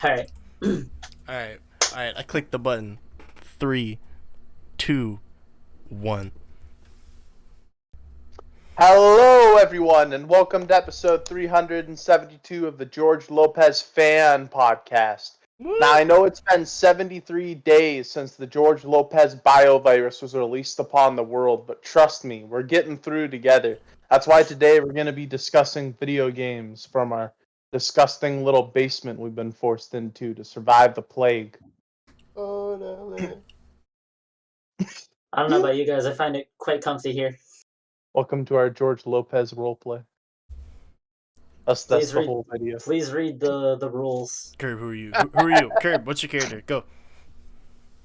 Alright. Alright. Alright, I clicked the button. 3, 2, 1. Hello, everyone, and welcome to episode 372 of the George Lopez Fan Podcast. Woo! Now, I know it's been 73 days since the George Lopez biovirus was released upon the world, but trust me, we're getting through together. That's why today we're going to be discussing video games from our disgusting little basement we've been forced into to survive the plague. Oh, no. I don't know about you guys, I find it quite comfy here. Welcome to our George Lopez roleplay. That's the whole video. Please read the rules. Curb, who are you? Who are you? Curb, what's your character? Go.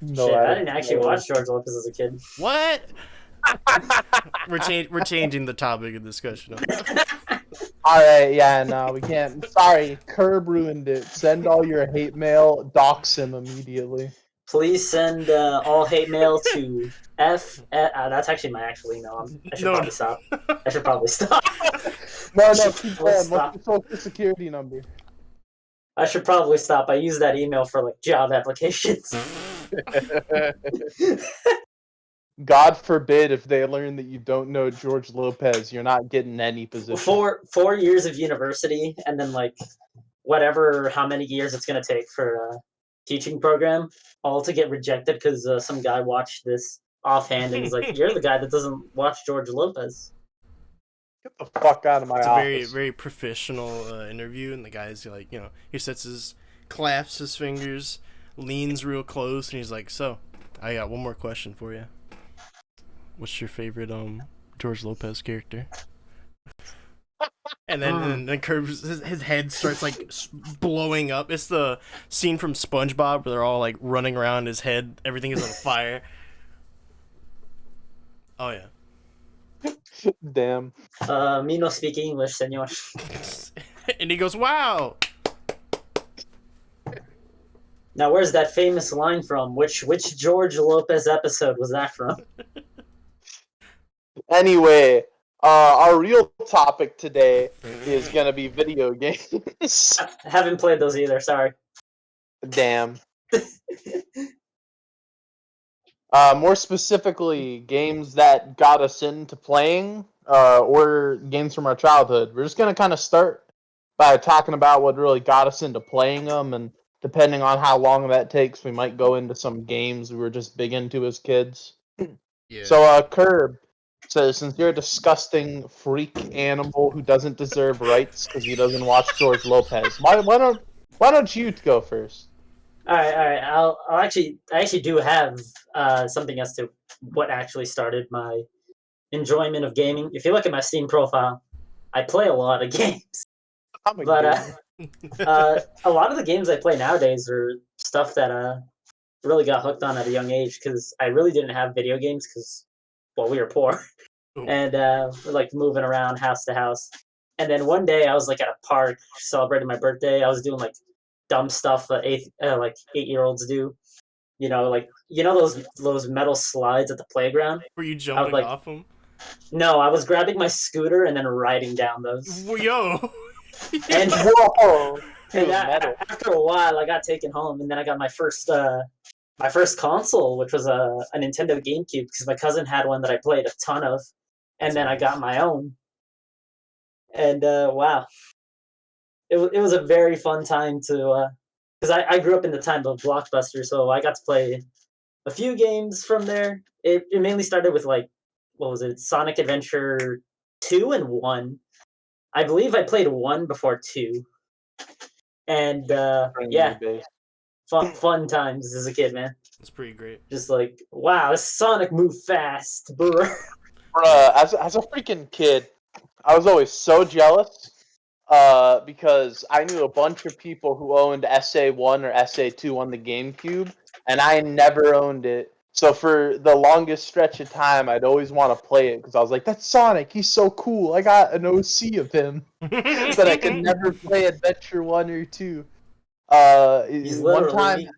No, Shit, I didn't actually watch George Lopez as a kid. What? We're changing the topic of discussion. Alright, yeah, no, we can't. Sorry, Curb ruined it. Send all your hate mail, dox him immediately. Please send all hate mail to that's actually my actual email. I should probably stop. I should probably stop. No, keep going. Stop. What's your social security number? I should probably stop. I use that email for like job applications. God forbid if they learn that you don't know George Lopez, you're not getting any position. 4 years of university, and then like how many years it's gonna take for a teaching program, all to get rejected because some guy watched this offhand and he's like, "You're the guy that doesn't watch George Lopez." Get the fuck out of my It's office. a very, very professional interview, and the guy's like, he claps his fingers, leans real close, and he's like, "So, I got one more question for you. What's your favorite George Lopez character?" And then Curb's his head starts like blowing up. It's the scene from SpongeBob where they're all like running around his head. Everything is on fire. Oh yeah. Damn. Me no speak English, senor. And he goes, "Wow." Now, where's that famous line from? Which George Lopez episode was that from? Anyway, our real topic today is gonna be video games. I haven't played those either. Sorry. Damn. More specifically, games that got us into playing, or games from our childhood. We're just gonna kind of start by talking about what really got us into playing them, and depending on how long that takes, we might go into some games we were just big into as kids. Yeah. So, Curb says, since you're a disgusting freak animal who doesn't deserve rights because he doesn't watch George Lopez, why don't you go first? All right. I actually do have something as to what actually started my enjoyment of gaming. If you look at my Steam profile, I play a lot of games, but a lot of the games I play nowadays are stuff that really got hooked on at a young age because I really didn't have video games because, well, we were poor. Ooh. And we're like moving around house to house. And then one day I was like at a park celebrating my birthday. I was doing like dumb stuff that 8-year-olds do. Those metal slides at the playground. Were you jumping off them? No, I was grabbing my scooter and then riding down those. Yo. And whoa! And after a while, I got taken home, and then I got my first console, which was a Nintendo GameCube, because my cousin had one that I played a ton of, and then I got my own. And wow, it was a very fun time to, because I grew up in the time of Blockbuster, so I got to play a few games from there. It mainly started with like, what was it, Sonic Adventure 2 and 1. I believe I played 1 before 2. And yeah, fun times as a kid, man. That's pretty great. Just like, wow, this Sonic moved fast, bruh. As a freaking kid, I was always so jealous because I knew a bunch of people who owned SA1 or SA2 on the GameCube, and I never owned it. So for the longest stretch of time, I'd always want to play it because I was like, "That's Sonic. He's so cool. I got an OC of him." But I could never play Adventure 1 or 2. He's literally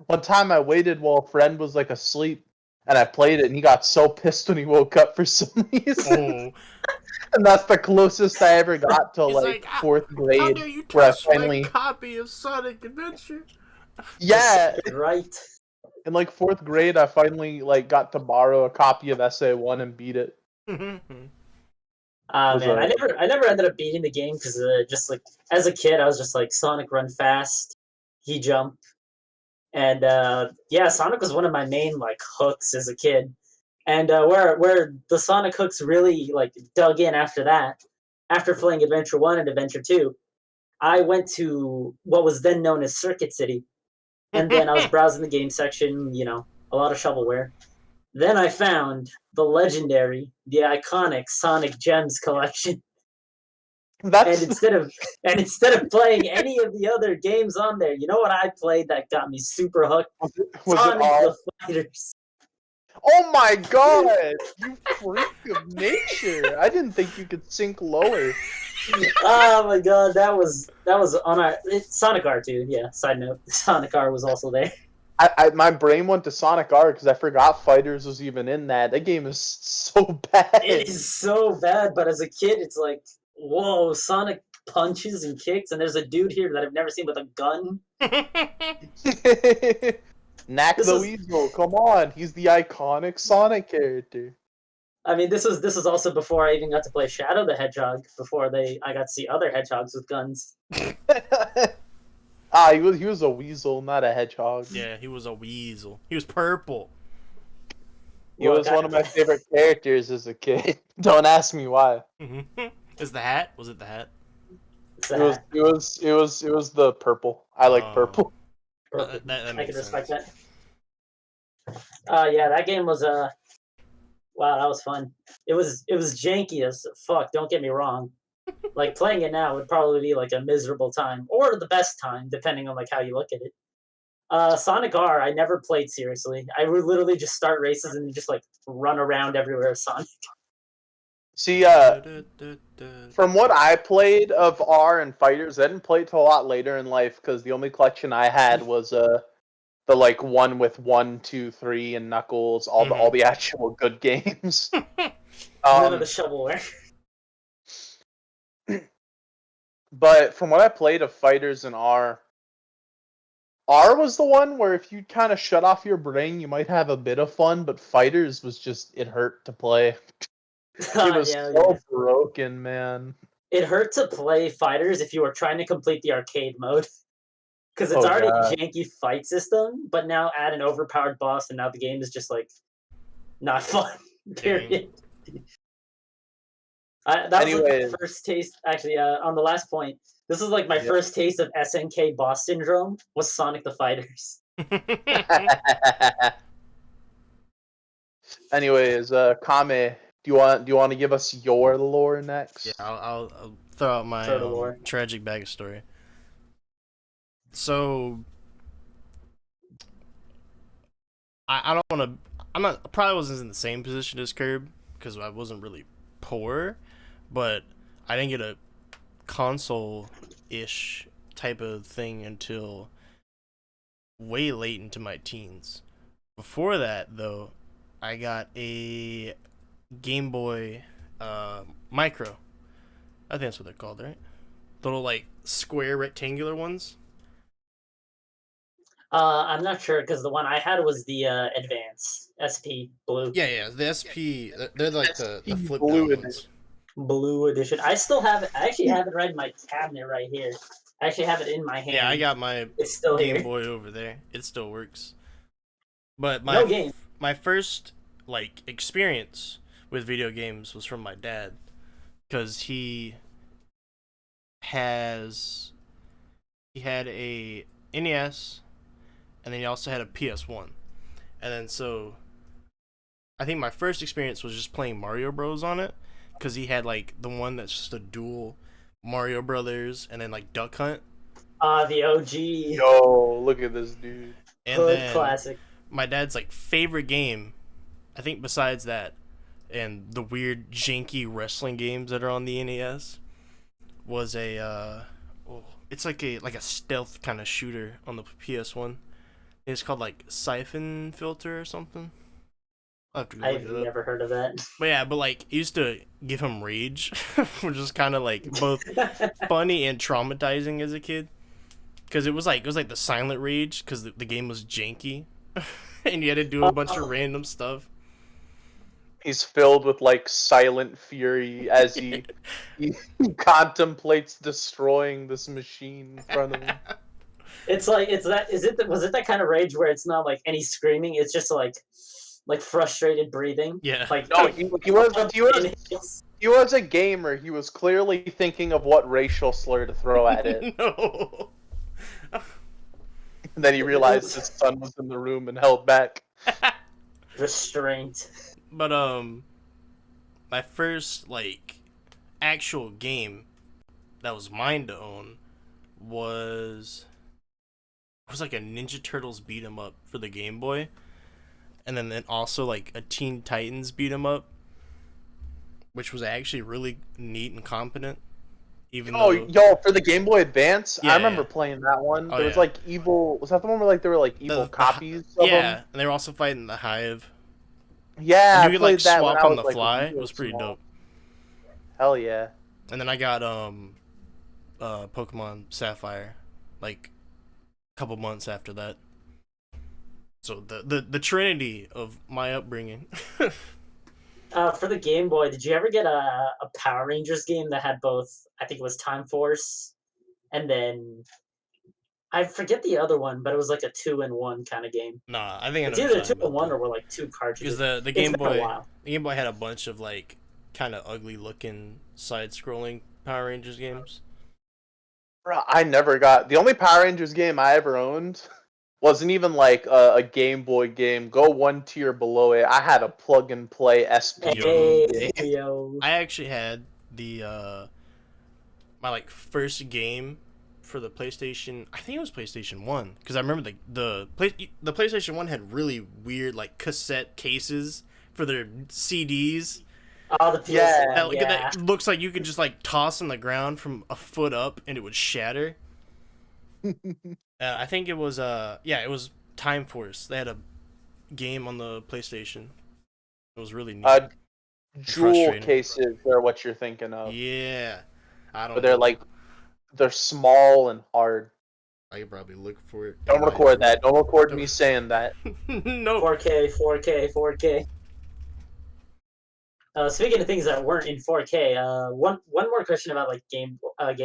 One time I waited while a friend was like asleep, and I played it, and he got so pissed when he woke up for some reason. And that's the closest I ever got to He's like like, fourth how grade, dare you where I touch my finally, copy of Sonic Adventure? yeah, Right. in like fourth grade, I finally like got to borrow a copy of SA1 and beat it. Ah Was man, a I never ended up beating the game because just like as a kid, I was just like Sonic run fast, he jump, and yeah, Sonic was one of my main like hooks as a kid. And where the Sonic hooks really like dug in after that, after playing Adventure 1 and Adventure 2, I went to what was then known as Circuit City, and then I was browsing the game section, a lot of shovelware. Then I found the legendary, the iconic Sonic Gems collection. And that's instead of playing any of the other games on there, you know what I played that got me super hooked? was it Sonic all? the Fighters. Oh my god, you freak of nature! I didn't think you could sink lower. Oh my god, that was on our Sonic R too. Yeah, side note, Sonic R was also there. My brain went to Sonic R because I forgot Fighters was even in that. That game is so bad. It is so bad, but as a kid, it's like, whoa, Sonic punches and kicks, and there's a dude here that I've never seen with a gun. Knack This the was, Weasel, come on, he's the iconic Sonic character. I mean, this was also before I even got to play Shadow the Hedgehog. Before I got to see other hedgehogs with guns. He was a weasel, not a hedgehog. Yeah, he was a weasel. He was purple. He was one of my favorite characters as a kid. Don't ask me why. Is the hat? Was it the hat? It was the purple. I like purple. Perfect. That I makes can respect sense. that. Yeah, that game was wow, that was fun. It was janky as fuck. Don't get me wrong. Like playing it now would probably be like a miserable time or the best time, depending on like how you look at it. Sonic R, I never played seriously. I would literally just start races and just like run around everywhere as Sonic. See, from what I played of R and Fighters, I didn't play it till a lot later in life because the only collection I had was the like one with 1, 2, 3, and Knuckles, all the actual good games. None of the shovelware. But from what I played of Fighters and R was the one where if you kind of shut off your brain, you might have a bit of fun. But Fighters was just it hurt to play. It was Yeah, so yeah. broken, man. It hurt to play fighters if you were trying to complete the arcade mode. Because it's Oh already a god. janky fight system, but now add an overpowered boss, and now the game is just like not fun. Period. That was like Anyway, my first taste. Actually, on the last point, this was like my first taste of SNK boss syndrome. Was Sonic the Fighters? anyways, Kame, do you want to give us your lore next? Yeah, I'll throw out my tragic backstory. So I don't want to. I probably wasn't in the same position as Curb because I wasn't really poor, but I didn't get a console-ish type of thing until way late into my teens. Before that, though, I got a Game Boy Micro. I think that's what they're called, right? Little like square rectangular ones. I'm not sure because the one I had was the Advance SP Blue. Yeah, the SP. They're like the flip Blue down edition. ones. Blue edition. I still have it. I actually have it right in my cabinet right here. I actually have it in my hand. Yeah, I got my It's still Game here. Boy over there. It still works. But No game. my first like experience with video games was from my dad, because he had a NES, and then he also had a PS1, and then so I think my first experience was just playing Mario Bros on it, because he had like the one that's just a dual Mario Brothers and then like Duck Hunt. The OG. Yo, look at this dude. And Hood then classic. my dad's like favorite game, I think besides that and the weird janky wrestling games that are on the NES, was it's like a stealth kind of shooter on the PS1. It's called like Siphon Filter or something. I'll have to go I've look it up. never heard of that. But yeah, but like, it used to give him rage, which is kind of like both funny and traumatizing as a kid. Because it was like the silent rage, because the game was janky, and you had to do a bunch of random stuff. He's filled with like silent fury as he contemplates destroying this machine in front of him. It's like was it that kind of rage where it's not like any screaming, it's just like frustrated breathing? Yeah. Like No, he was a gamer. He was clearly thinking of what racial slur to throw at it. No. And then he realized his son was in the room and held back. restraint. But my first like actual game that was mine to own was like a Ninja Turtles beat 'em up for the Game Boy, and then also like a Teen Titans beat 'em up, which was actually really neat and competent. Even Yo, for the Game Boy Advance, Yeah, I remember yeah. playing that one. Oh, There was yeah. like evil. Was that the one where like there were like evil copies of yeah, them? and they were also fighting the Hive. Yeah, And you I could like played that when swap I on was, the like, fly. real It was pretty small. dope. Hell yeah. And then I got Pokemon Sapphire, like a couple months after that. So the trinity of my upbringing. For the Game Boy, did you ever get a Power Rangers game that had both? I think it was Time Force, and then I forget the other one, but it was like a 2-in-1 kind of game. Nah, I think I know It's what either you're talking 2-in-1 about, or like two cartridges. because the It's Game been a Boy while. had a bunch of like kind of ugly looking side scrolling Power Rangers games. Bro, I never got the only Power Rangers game I ever owned wasn't even like a Game Boy game. Go one tier below it. I had a plug and play SP Hey, game. yo. I actually had the my like first game for the PlayStation. I think it was PlayStation 1, because I remember the PlayStation 1 had really weird like cassette cases for their CDs. Oh, the PS1, Yeah. That looks like you could just like toss on the ground from a foot up and it would shatter. I think it was it was Time Force. They had a game on the PlayStation. It was really neat. Jewel Frustrating. cases are what you're thinking of. Yeah, I don't. But they're small and hard. I could probably look for it. Don't record that. Don't record me saying that. No. 4K. Speaking of things that weren't in 4K, one more question about like Game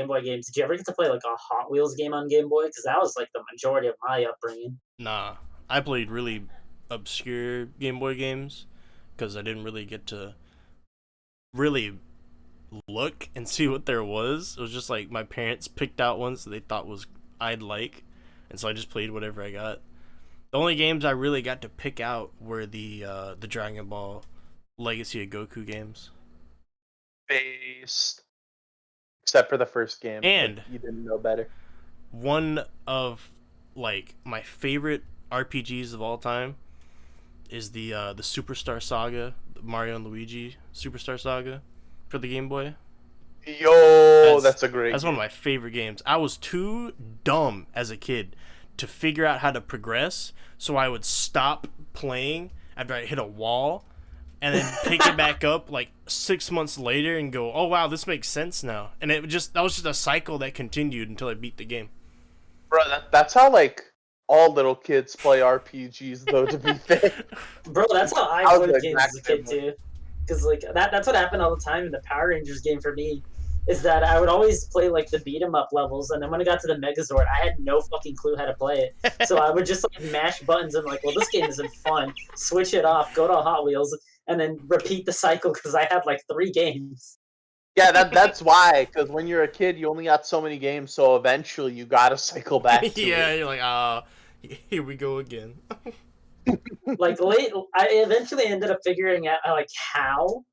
Boy games. Did you ever get to play like a Hot Wheels game on Game Boy? Because that was like the majority of my upbringing. Nah, I played really obscure Game Boy games because I didn't really get to really look and see what there was. It was just like my parents picked out ones that they thought I'd like, and so I just played whatever I got. The only games I really got to pick out were the Dragon Ball Legacy of Goku games. Based. Except for the first game. And you didn't know better. One of like my favorite RPGs of all time is the Superstar Saga, the Mario and Luigi Superstar Saga for the Game Boy. Yo, that's a great That's game. one of my favorite games. I was too dumb as a kid to figure out how to progress, so I would stop playing after I hit a wall and then pick it back up like 6 months later and go, "Oh wow, this makes sense now." And that was just a cycle that continued until I beat the game. Bro, that's how like all little kids play RPGs though, to be fair. Bro, that's how I I was played the games as a exact kid same too. Because like that's what happened all the time in the Power Rangers game for me. Is that I would always play like the beat 'em up levels, and then when I got to the Megazord, I had no fucking clue how to play it. So I would just like mash buttons and like, well, this game isn't fun. Switch it off, go to Hot Wheels, and then repeat the cycle because I had like 3 games. Yeah, that's why. Because when you're a kid, you only got so many games, so eventually you gotta cycle back to Yeah, it. you're like, here we go again. Like I eventually ended up figuring out like how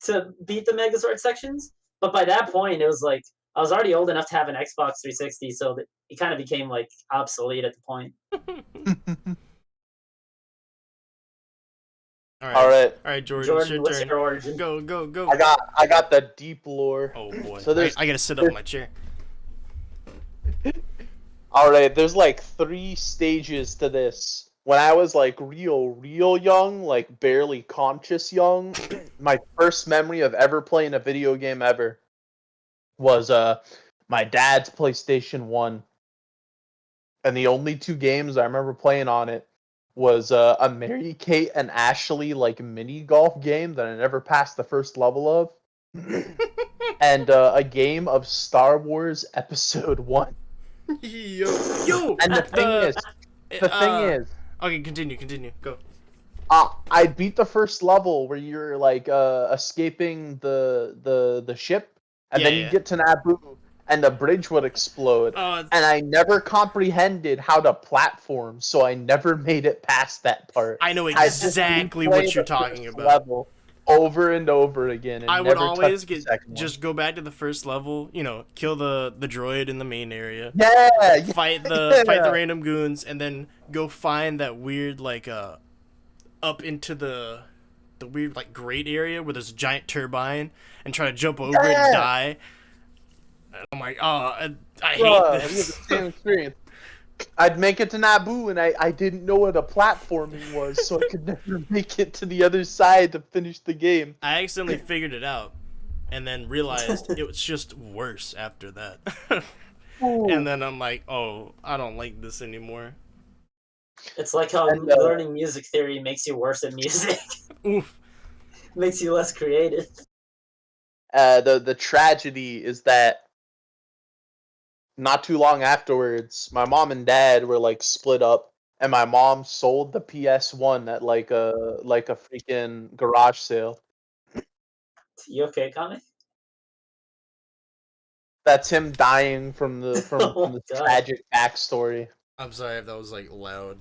to beat the Megazord sections, but by that point it was like I was already old enough to have an Xbox 360, so that it kind of became like obsolete at the point. All right. Jordan, it's Jordan, your what's turn. your origin? Go. I got the deep lore. Oh boy. So I gotta sit up in my chair. All right, there's like 3 stages to this. when I was like real young, like barely conscious young, my first memory of ever playing a video game ever was my dad's PlayStation 1. And the only two games I remember playing on it was a Mary Kate and Ashley like mini golf game that I never passed the first level of, and a game of Star Wars Episode 1. Yo, And the thing is, okay, continue, go. I beat the first level where you're like escaping the ship, and then you get to Naboo, and the bridge would explode. And I never comprehended how to platform, so I never made it past that part. I know exactly what you're talking about. Level over and over again, and I never would always touched the second one. just go back to the first level, kill the droid in the main area. Yeah, fight the random goons, and then go find that weird like up into the weird like grate area where there's a giant turbine, and try to jump over it and die. I'm like, I hate this. The same experience. I'd make it to Naboo, and I didn't know what a platforming was, so I could never make it to the other side to finish the game. I accidentally figured it out, and then realized it was just worse after that. And then I'm like, oh, I don't like this anymore. It's like how learning music theory makes you worse at music. Oof. Makes you less creative. The tragedy is that not too long afterwards, my mom and dad were like split up, and my mom sold the PS1 at like a freaking garage sale. You okay, Connie? That's him dying from the Oh, the tragic backstory. I'm sorry if that was like loud.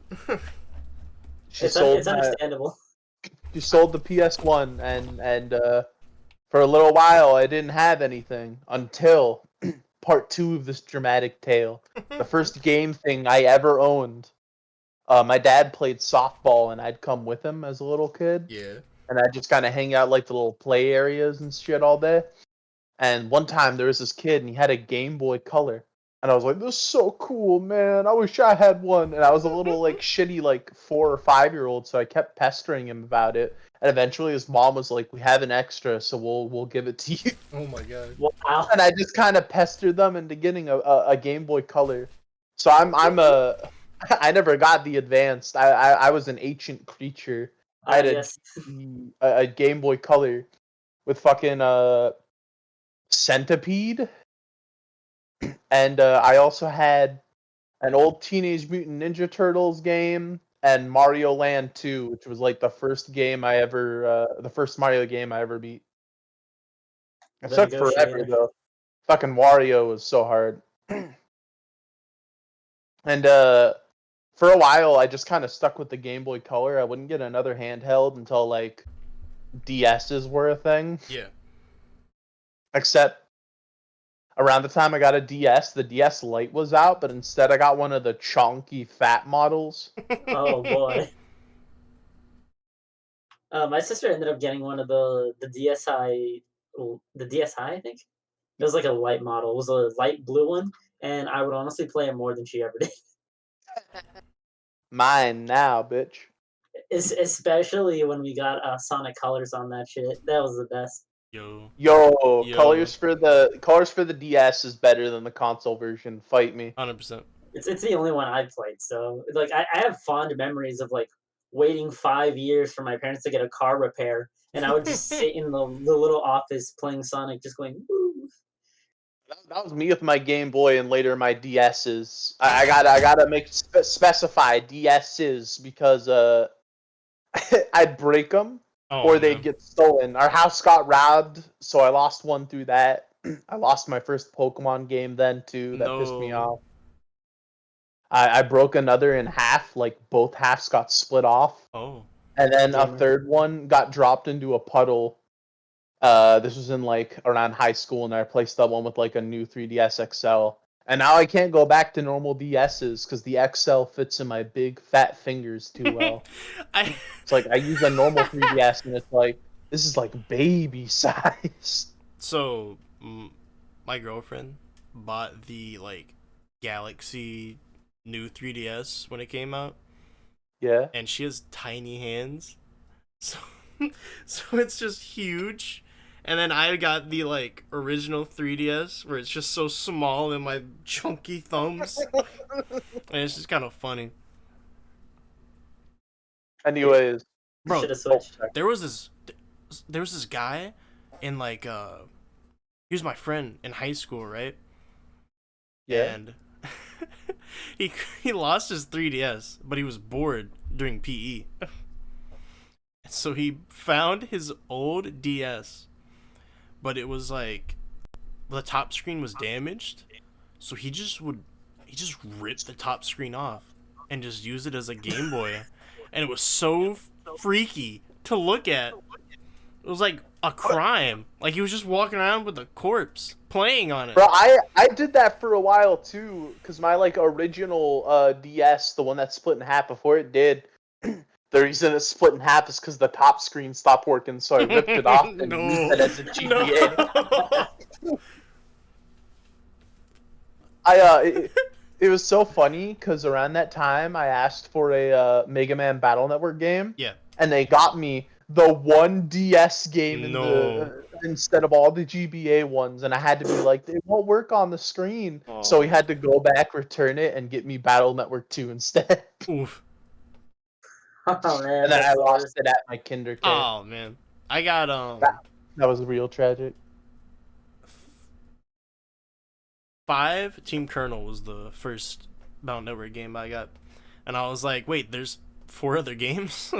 It's understandable. She sold the PS1, and for a little while I didn't have anything until part 2 of this dramatic tale. The first game thing I ever owned. My dad played softball, and I'd come with him as a little kid. Yeah. And I'd just kind of hang out like the little play areas and shit all day. And one time there was this kid, and he had a Game Boy Color. And I was like, this is so cool, man. I wish I had one. And I was a little like shitty like 4 or 5-year-old, so I kept pestering him about it. And eventually his mom was like, we have an extra, so we'll give it to you. Oh my god. Wow. And I just kind of pestered them into getting a Game Boy Color. So I never got the advanced. I was an ancient creature. I had a Game Boy Color with fucking Centipede. And I also had an old Teenage Mutant Ninja Turtles game and Mario Land 2, which was like the first Mario game I ever beat. It took forever though. Fucking Wario was so hard. And for a while I just kind of stuck with the Game Boy Color. I wouldn't get another handheld until like DS's were a thing. Yeah. Except around the time I got a DS, the DS Lite was out, but instead I got one of the chunky fat models. Oh boy. My sister ended up getting one of the DSi, I think. It was like a light model. It was a light blue one, and I would honestly play it more than she ever did. Mine now, bitch. Especially when we got Sonic Colors on that shit. That was the best. Yo. Colors for the DS is better than the console version. Fight me. 100%. It's the only one I played. So like I have fond memories of like waiting 5 years for my parents to get a car repair, and I would just sit in the little office playing Sonic, just going woo. That was me with my Game Boy and later my DSs. I gotta make specify DSs because I'd break them or they'd get stolen. Our house got robbed, so I lost one through that. I lost my first Pokemon game then too. That pissed me off. I broke another in half, like both halves got split off. Oh. And then a third one got dropped into a puddle. This was in like around high school, and I replaced that one with like a new 3DS XL. And now I can't go back to normal DSs because the XL fits in my big fat fingers too well. It's like I use a normal 3DS, and it's like this is like baby size. So, my girlfriend bought the like Galaxy new 3DS when it came out, Yeah. and she has tiny hands, so so it's just huge. And then I got the like original 3DS where it's just so small in my chunky thumbs, and it's just kind of funny, Anyways, You should bro. have switched. There was this guy in like he was my friend in high school, right? yeah. And he lost his 3DS, but he was bored during PE. So he found his old DS, but it was like the top screen was damaged. So he just rip the top screen off and just use it as a Game Boy. And it was so freaky to look at. It was like a crime. Like he was just walking around with a corpse playing on it. Bro, I did that for a while too, because my like original DS, the one that split in half before it did, the reason it split in half is because the top screen stopped working, so I ripped it off and used it as a GBA. No. It was so funny because around that time I asked for a Mega Man Battle Network game. Yeah. And they got me the one DS game No. instead of all the GBA ones, and I had to be like, it won't work on the screen. Oh. So we had to go back, return it, and get me Battle Network 2 instead. Oof. Oh man, And then I that's the lost worst. it at my kinder care. Oh man. I got That was real tragic. 5 Team Colonel was the first Battle Network game I got. And I was like, wait, there's 4 other games?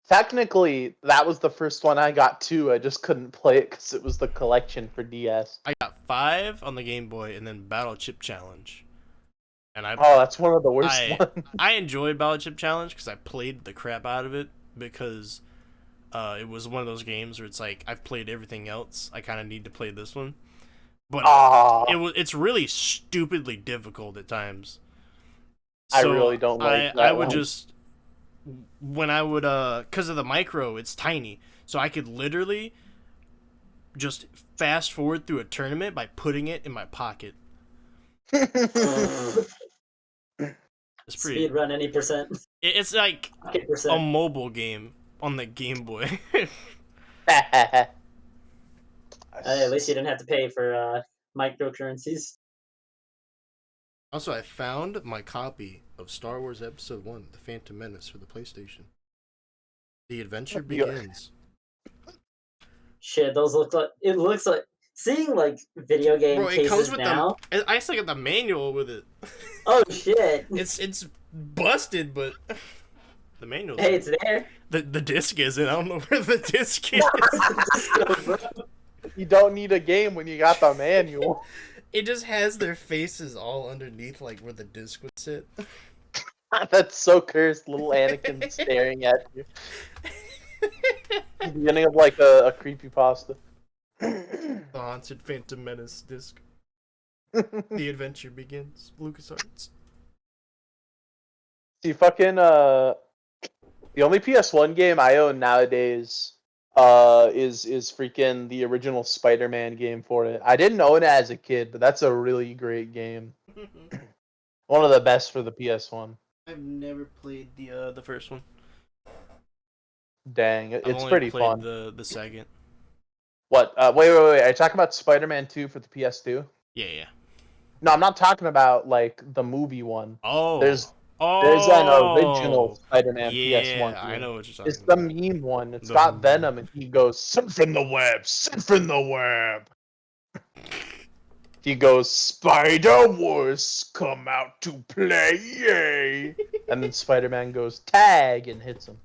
Technically, that was the first one I got too. I just couldn't play it because it was the collection for DS. I got 5 on the Game Boy and then Battle Chip Challenge. And Oh, that's one of the worst ones. I enjoyed Battle Chip Challenge because I played the crap out of it because it was one of those games where it's like I've played everything else. I kind of need to play this one, but it's really stupidly difficult at times. I So really don't like that I would one. just when I would because of the micro, it's tiny, so I could literally just fast forward through a tournament by putting it in my pocket. It's pretty. Speed run any percent. It's like a 100%. mobile game on the Game Boy. At least you didn't have to pay for microcurrencies. Also, I found my copy of Star Wars Episode 1, The Phantom Menace for the PlayStation. The adventure begins. Shit, those look like it looks like seeing like video game Bro, it cases comes with now. I actually got the manual with it. Oh shit! It's busted, but the manual. Hey, it's there. The disc isn't. I don't know where the disc is. You don't need a game when you got the manual. It just has their faces all underneath, like where the disc would sit. That's so cursed. Little Anakin staring at you. Beginning of like a creepypasta. The haunted Phantom Menace disc. The adventure begins. LucasArts. See, fucking the only PS1 game I own nowadays is freaking the original Spider-Man game for it. I didn't own it as a kid, but that's a really great game. One of the best for the PS1. I've never played the first one. Dang, I've it's only pretty played fun. The second. What? Wait. Are you talking about Spider-Man 2 for the PS2? Yeah. No, I'm not talking about like the movie one. Oh. There's an original Spider-Man PS1 game. I know what you're talking It's about. the meme one. It's got Venom, and he goes, "Send from the web, send from the web." He goes, "Spider Wars, come out to play, yay!" And then Spider-Man goes, "Tag," and hits him.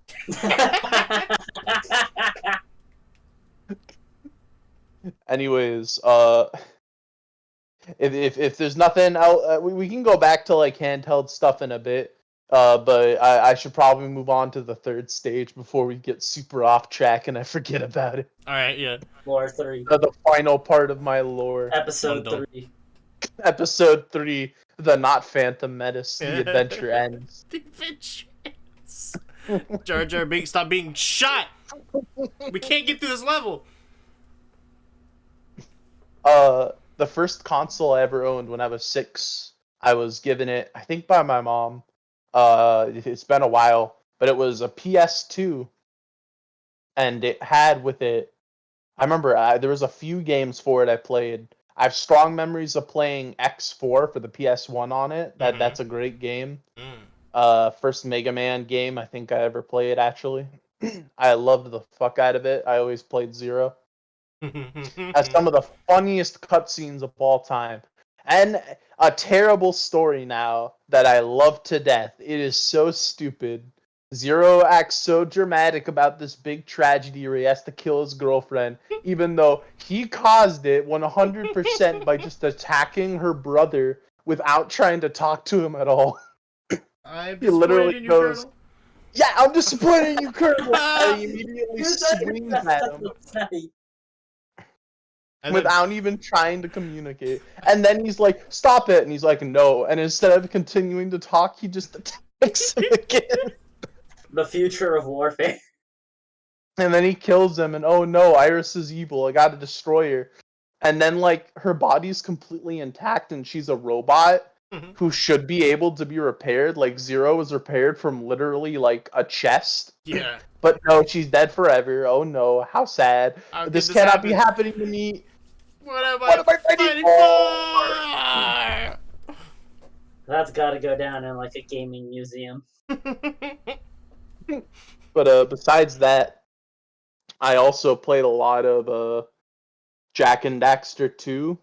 Anyways, if there's nothing else, we can go back to like handheld stuff in a bit. But I should probably move on to the third stage before we get super off track and I forget about it. All right, yeah. Lore 3. The final part of my lore. Episode Dum-dum. 3. Episode 3, the not Phantom Menace, the adventure ends. The adventure ends. Jar Jar Binks, stop being shot. We can't get through this level. The first console I ever owned when I was 6, I was given it, I think, by my mom. It's been a while, but it was a PS2, and it had with it. I remember there was a few games for it I played. I have strong memories of playing X4 for the PS1 on it. That's a great game. First Mega Man game I think I ever played, actually. I loved the fuck out of it. I always played Zero. Has some of the funniest cutscenes of all time. And a terrible story now that I love to death. It is so stupid. Zero acts so dramatic about this big tragedy where he has to kill his girlfriend, even though he caused it 100% by just attacking her brother without trying to talk to him at all. I'm He literally disappointed in you, goes, Colonel. "Yeah, I'm disappointed in you, Colonel." And he immediately Dude, that swings messed at up him last night. And then, without even trying to communicate. And then he's like, "Stop it." And he's like, "No." And instead of continuing to talk, he just attacks him again. The future of warfare. And then he kills him, and oh no, Iris is evil. I gotta destroy her. And then, like, her body's completely intact, and she's a robot Mhm. who should be able to be repaired. Like, Zero was repaired from literally, like, a chest. yeah, But no, she's dead forever. Oh no, how sad. how This could this cannot be happen? happening to me. What am What I am I fighting fighting for? That's got to go down in like a gaming museum. But besides that, I also played a lot of Jack and Daxter 2,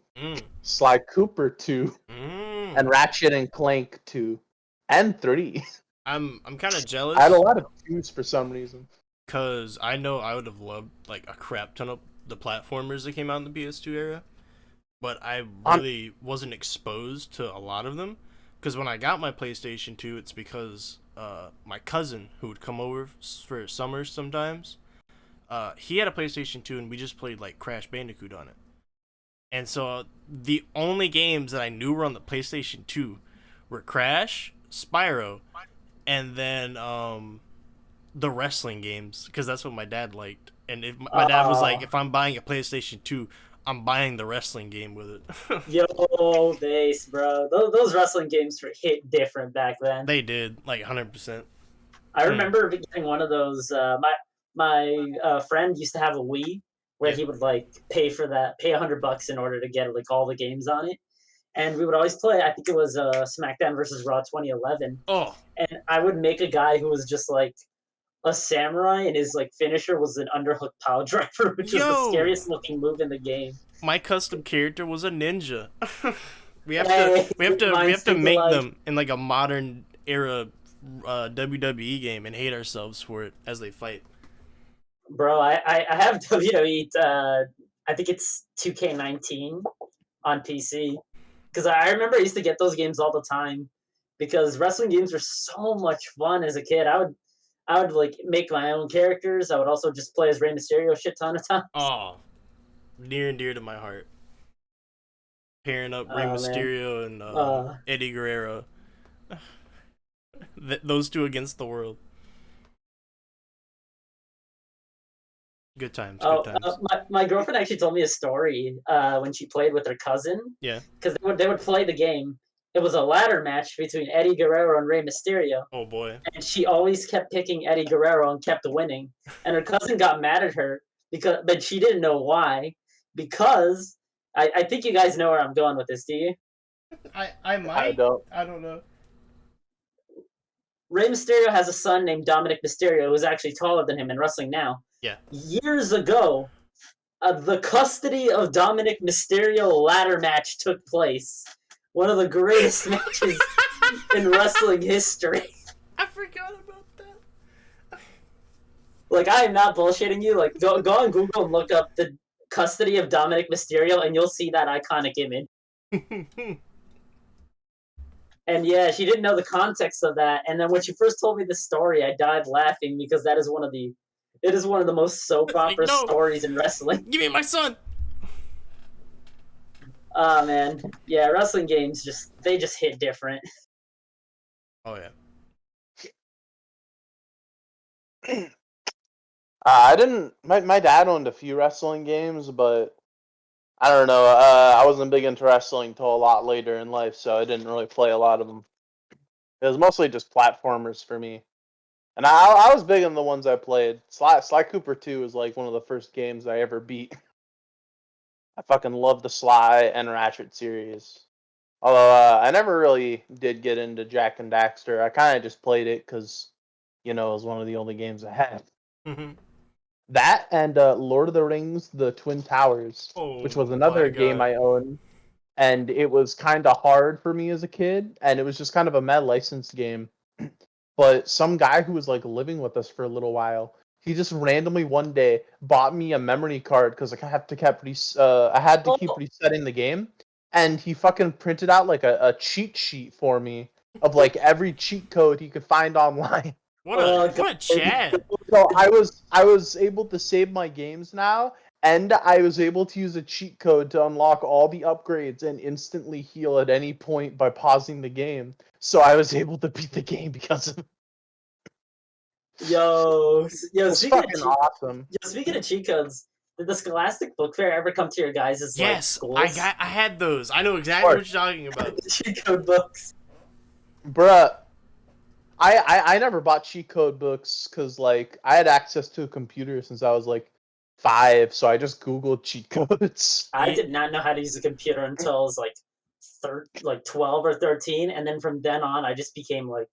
Sly Cooper 2, and Ratchet and Clank 2, and 3. I'm kind of jealous. I had a lot of 2s for some reason. Cause I know I would have loved like a crap ton of the platformers that came out in the PS2 era, but I really wasn't exposed to a lot of them. Cause when I got my PlayStation 2, it's because my cousin who would come over for summers sometimes, he had a PlayStation 2 and we just played like Crash Bandicoot on it. And so the only games that I knew were on the PlayStation 2 were Crash, Spyro, and then the wrestling games, because that's what my dad liked. And if my dad was like, if I'm buying a PlayStation 2, I'm buying the wrestling game with it. Yo, base, bro. Those wrestling games were hit different back then. They did, like 100%. I remember getting one of those. My friend used to have a Wii where he would like pay $100 in order to get like all the games on it, and we would always play. I think it was SmackDown versus Raw 2011. Oh, and I would make a guy who was just like a samurai, and his like finisher was an underhook power driver, which was the scariest looking move in the game. My custom character was a ninja. we have to make them in like a modern era WWE game and hate ourselves for it as they fight. Bro, I have WWE. I think it's 2K19 on PC, because I remember I used to get those games all the time because wrestling games were so much fun as a kid. I would like make my own characters. I would also just play as Rey Mysterio a shit ton of times. Oh, near and dear to my heart. Pairing up Rey Mysterio and Eddie Guerrero. Those two against the world. Good times. Good times. My girlfriend actually told me a story when she played with her cousin. Yeah. Because they would play the game. It was a ladder match between Eddie Guerrero and Rey Mysterio. Oh boy. And she always kept picking Eddie Guerrero and kept winning. And her cousin got mad at her but she didn't know why. Because I think you guys know where I'm going with this, do you? I might. I don't know. Rey Mysterio has a son named Dominic Mysterio who's actually taller than him in wrestling now. Yeah. Years ago, the custody of Dominic Mysterio ladder match took place. One of the greatest matches in wrestling history. I forgot about that. Like, I am not bullshitting you. Like, go on Google and look up the custody of Dominic Mysterio, and you'll see that iconic image. And yeah, she didn't know the context of that. And then when she first told me the story, I died laughing because it is one of the most soap opera stories in wrestling. Give me my son. Oh man, yeah, wrestling games just hit different. Oh yeah. I didn't. My dad owned a few wrestling games, but I don't know. I wasn't big into wrestling until a lot later in life, so I didn't really play a lot of them. It was mostly just platformers for me. And I was big in the ones I played. Sly Cooper 2 was like one of the first games I ever beat. I fucking love the Sly and Ratchet series. Although I never really did get into Jack and Daxter. I kind of just played it because, it was one of the only games I had. Mm-hmm. That and Lord of the Rings: The Twin Towers, which was Oh my another game god. I owned. And it was kind of hard for me as a kid, and it was just kind of a mad licensed game. But some guy who was like living with us for a little while, he just randomly one day bought me a memory card because I had to keep Oh, resetting the game, and he fucking printed out like a cheat sheet for me of like every cheat code he could find online. What a God. Chad. So I was able to save my games now, and I was able to use a cheat code to unlock all the upgrades and instantly heal at any point by pausing the game. So I was able to beat the game because of it. Yo, Fucking awesome. speaking of cheat codes, did the Scholastic Book Fair ever come to your guys' like Yes, I schools? had those. I know exactly what you're talking about. The cheat code books. Bruh, I never bought cheat code books because like I had access to a computer since I was like 5, so I just Googled cheat codes. I did not know how to use a computer until I was like 12 or 13, and then from then on, I just became like,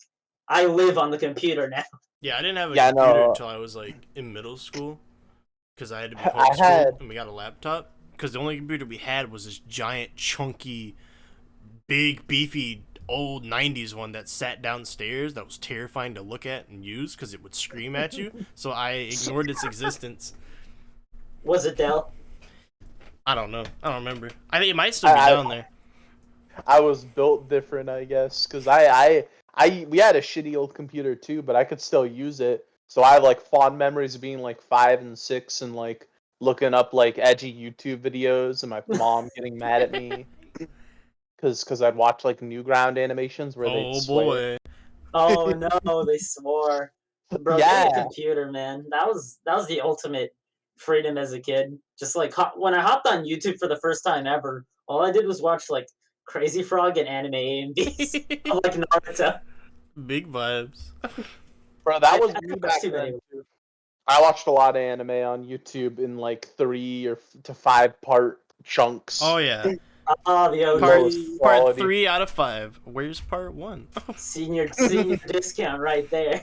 I live on the computer now. Yeah, I didn't have a Yeah, computer no, until I was like in middle school because I had to be I had homeschooled and we got a laptop. Because the only computer we had was this giant, chunky, big, beefy, old 90s one that sat downstairs that was terrifying to look at and use because it would scream at you. So I ignored its existence. Was it Dell? I don't know. I don't remember. I think it might still be I, down there. I was built different, I guess, because we had a shitty old computer too, but I could still use it. So I have like fond memories of being like 5 and 6 and like looking up like edgy YouTube videos and my mom getting mad at me because I'd watch like Newground animations where they'd Oh swear. boy. Oh no, they swore. Bro, getting a Yeah, computer, man, that was the ultimate freedom as a kid. Just like when I hopped on YouTube for the first time ever, all I did was watch like Crazy Frog and anime AMVs of like Naruto. Big vibes. bro, I that was didn't me watch back too many. then too. I watched a lot of anime on YouTube in like 3 to 5 part chunks. Oh yeah. Oh, the Part Lowest OG part quality. 3 out of 5. Where's part 1? senior discount right there.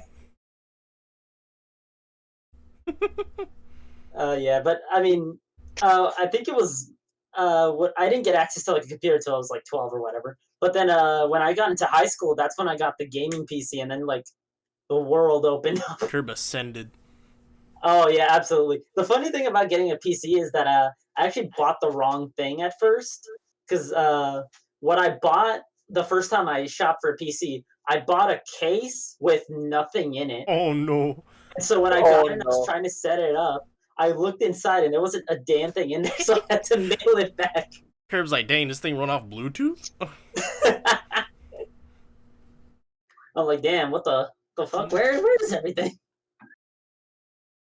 Yeah, but I mean, I think it was what I didn't get access to like a computer until I was like 12 or whatever. But then when I got into high school, that's when I got the gaming PC, and then like the world opened up. Curb ascended. Oh yeah, absolutely. The funny thing about getting a PC is that I actually bought the wrong thing at first because what I bought the first time I shopped for a PC, I bought a case with nothing in it. Oh no. And so when I Oh got it and I was no. trying to set it up, I looked inside and there wasn't a damn thing in there, so I had to mail it back. Curb's like, dang, this thing run off Bluetooth? I'm like, damn, what the fuck? Where is everything?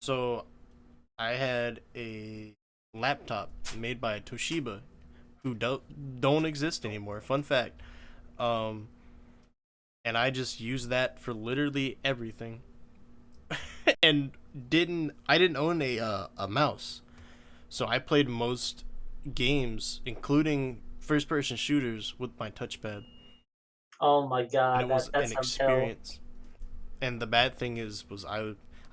So, I had a laptop made by Toshiba, who don't exist anymore. Fun fact. Um, and I just used that for literally everything. And I didn't own a mouse, so I played most games, including first person shooters, with my touchpad, Oh my and god, it was that an sounds hell. experience. And the bad thing was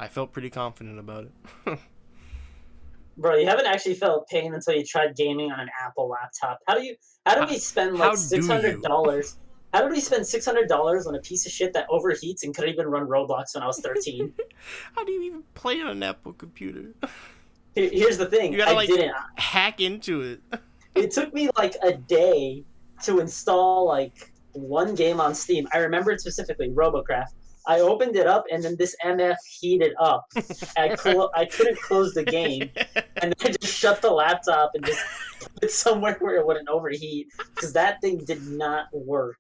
I felt pretty confident about it. Bro, you haven't actually felt pain until you tried gaming on an Apple laptop. How do how, we spend like how six do hundred you? dollars? How did we spend $600 on a piece of shit that overheats and couldn't even run Roblox when I was 13? How do you even play on an Apple computer? Here's the You thing, gotta I like didn't. hack into it. It took me like a day to install like one game on Steam. I remember it specifically, Robocraft. I opened it up and then this MF heated up. I couldn't close the game, and then I just shut the laptop and just put it somewhere where it wouldn't overheat because that thing did not work.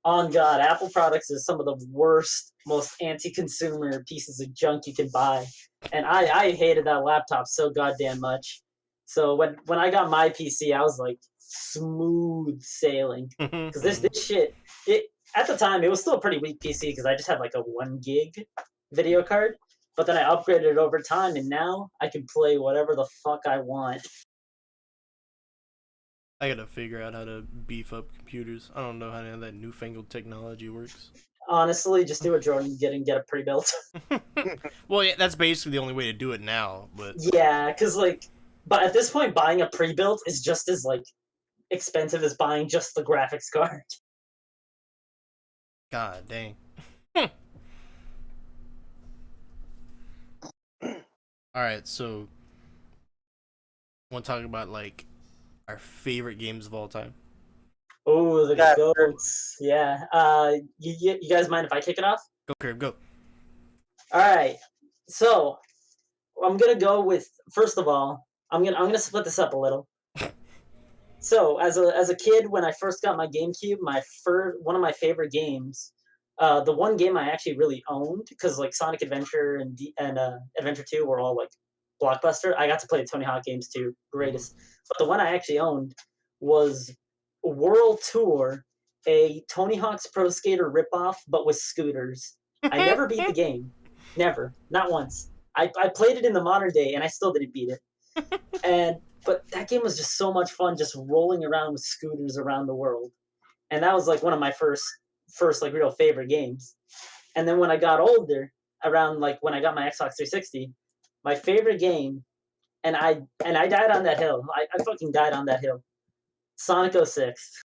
On God, Apple products is some of the worst, most anti-consumer pieces of junk you can buy, and I hated that laptop so goddamn much. So when I got my PC, I was like smooth sailing because this shit it at the time it was still a pretty weak PC because I just had like a 1 gig video card, but then I upgraded it over time, and now I can play whatever the fuck I want. I gotta figure out how to beef up computers. I don't know how that newfangled technology works. Honestly, just do what Jordan did and get a pre-built. Well, yeah, that's basically the only way to do it now. But Yeah, because like, but at this point, buying a pre-built is just as like expensive as buying just the graphics card. god dang. All right, so want to talk about like our favorite games of all time? Oh, the Yeah. goats. Yeah. You guys mind if I kick it off? Go, Crib, go. All right. So I'm gonna go with first of all, I'm gonna split this up a little. So as a kid, when I first got my GameCube, one of my favorite games, the one game I actually really owned because like Sonic Adventure and Adventure 2 were all like blockbuster. I got to play the Tony Hawk games too, greatest. But the one I actually owned was World Tour, a Tony Hawk's Pro Skater ripoff, but with scooters. I never beat the game, never, not once. I played it in the modern day and I still didn't beat it. And but that game was just so much fun, just rolling around with scooters around the world, and that was like one of my first like real favorite games. And then when I got older, around like when I got my Xbox 360, my favorite game, and I died on that hill. I fucking died on that hill. Sonic 06.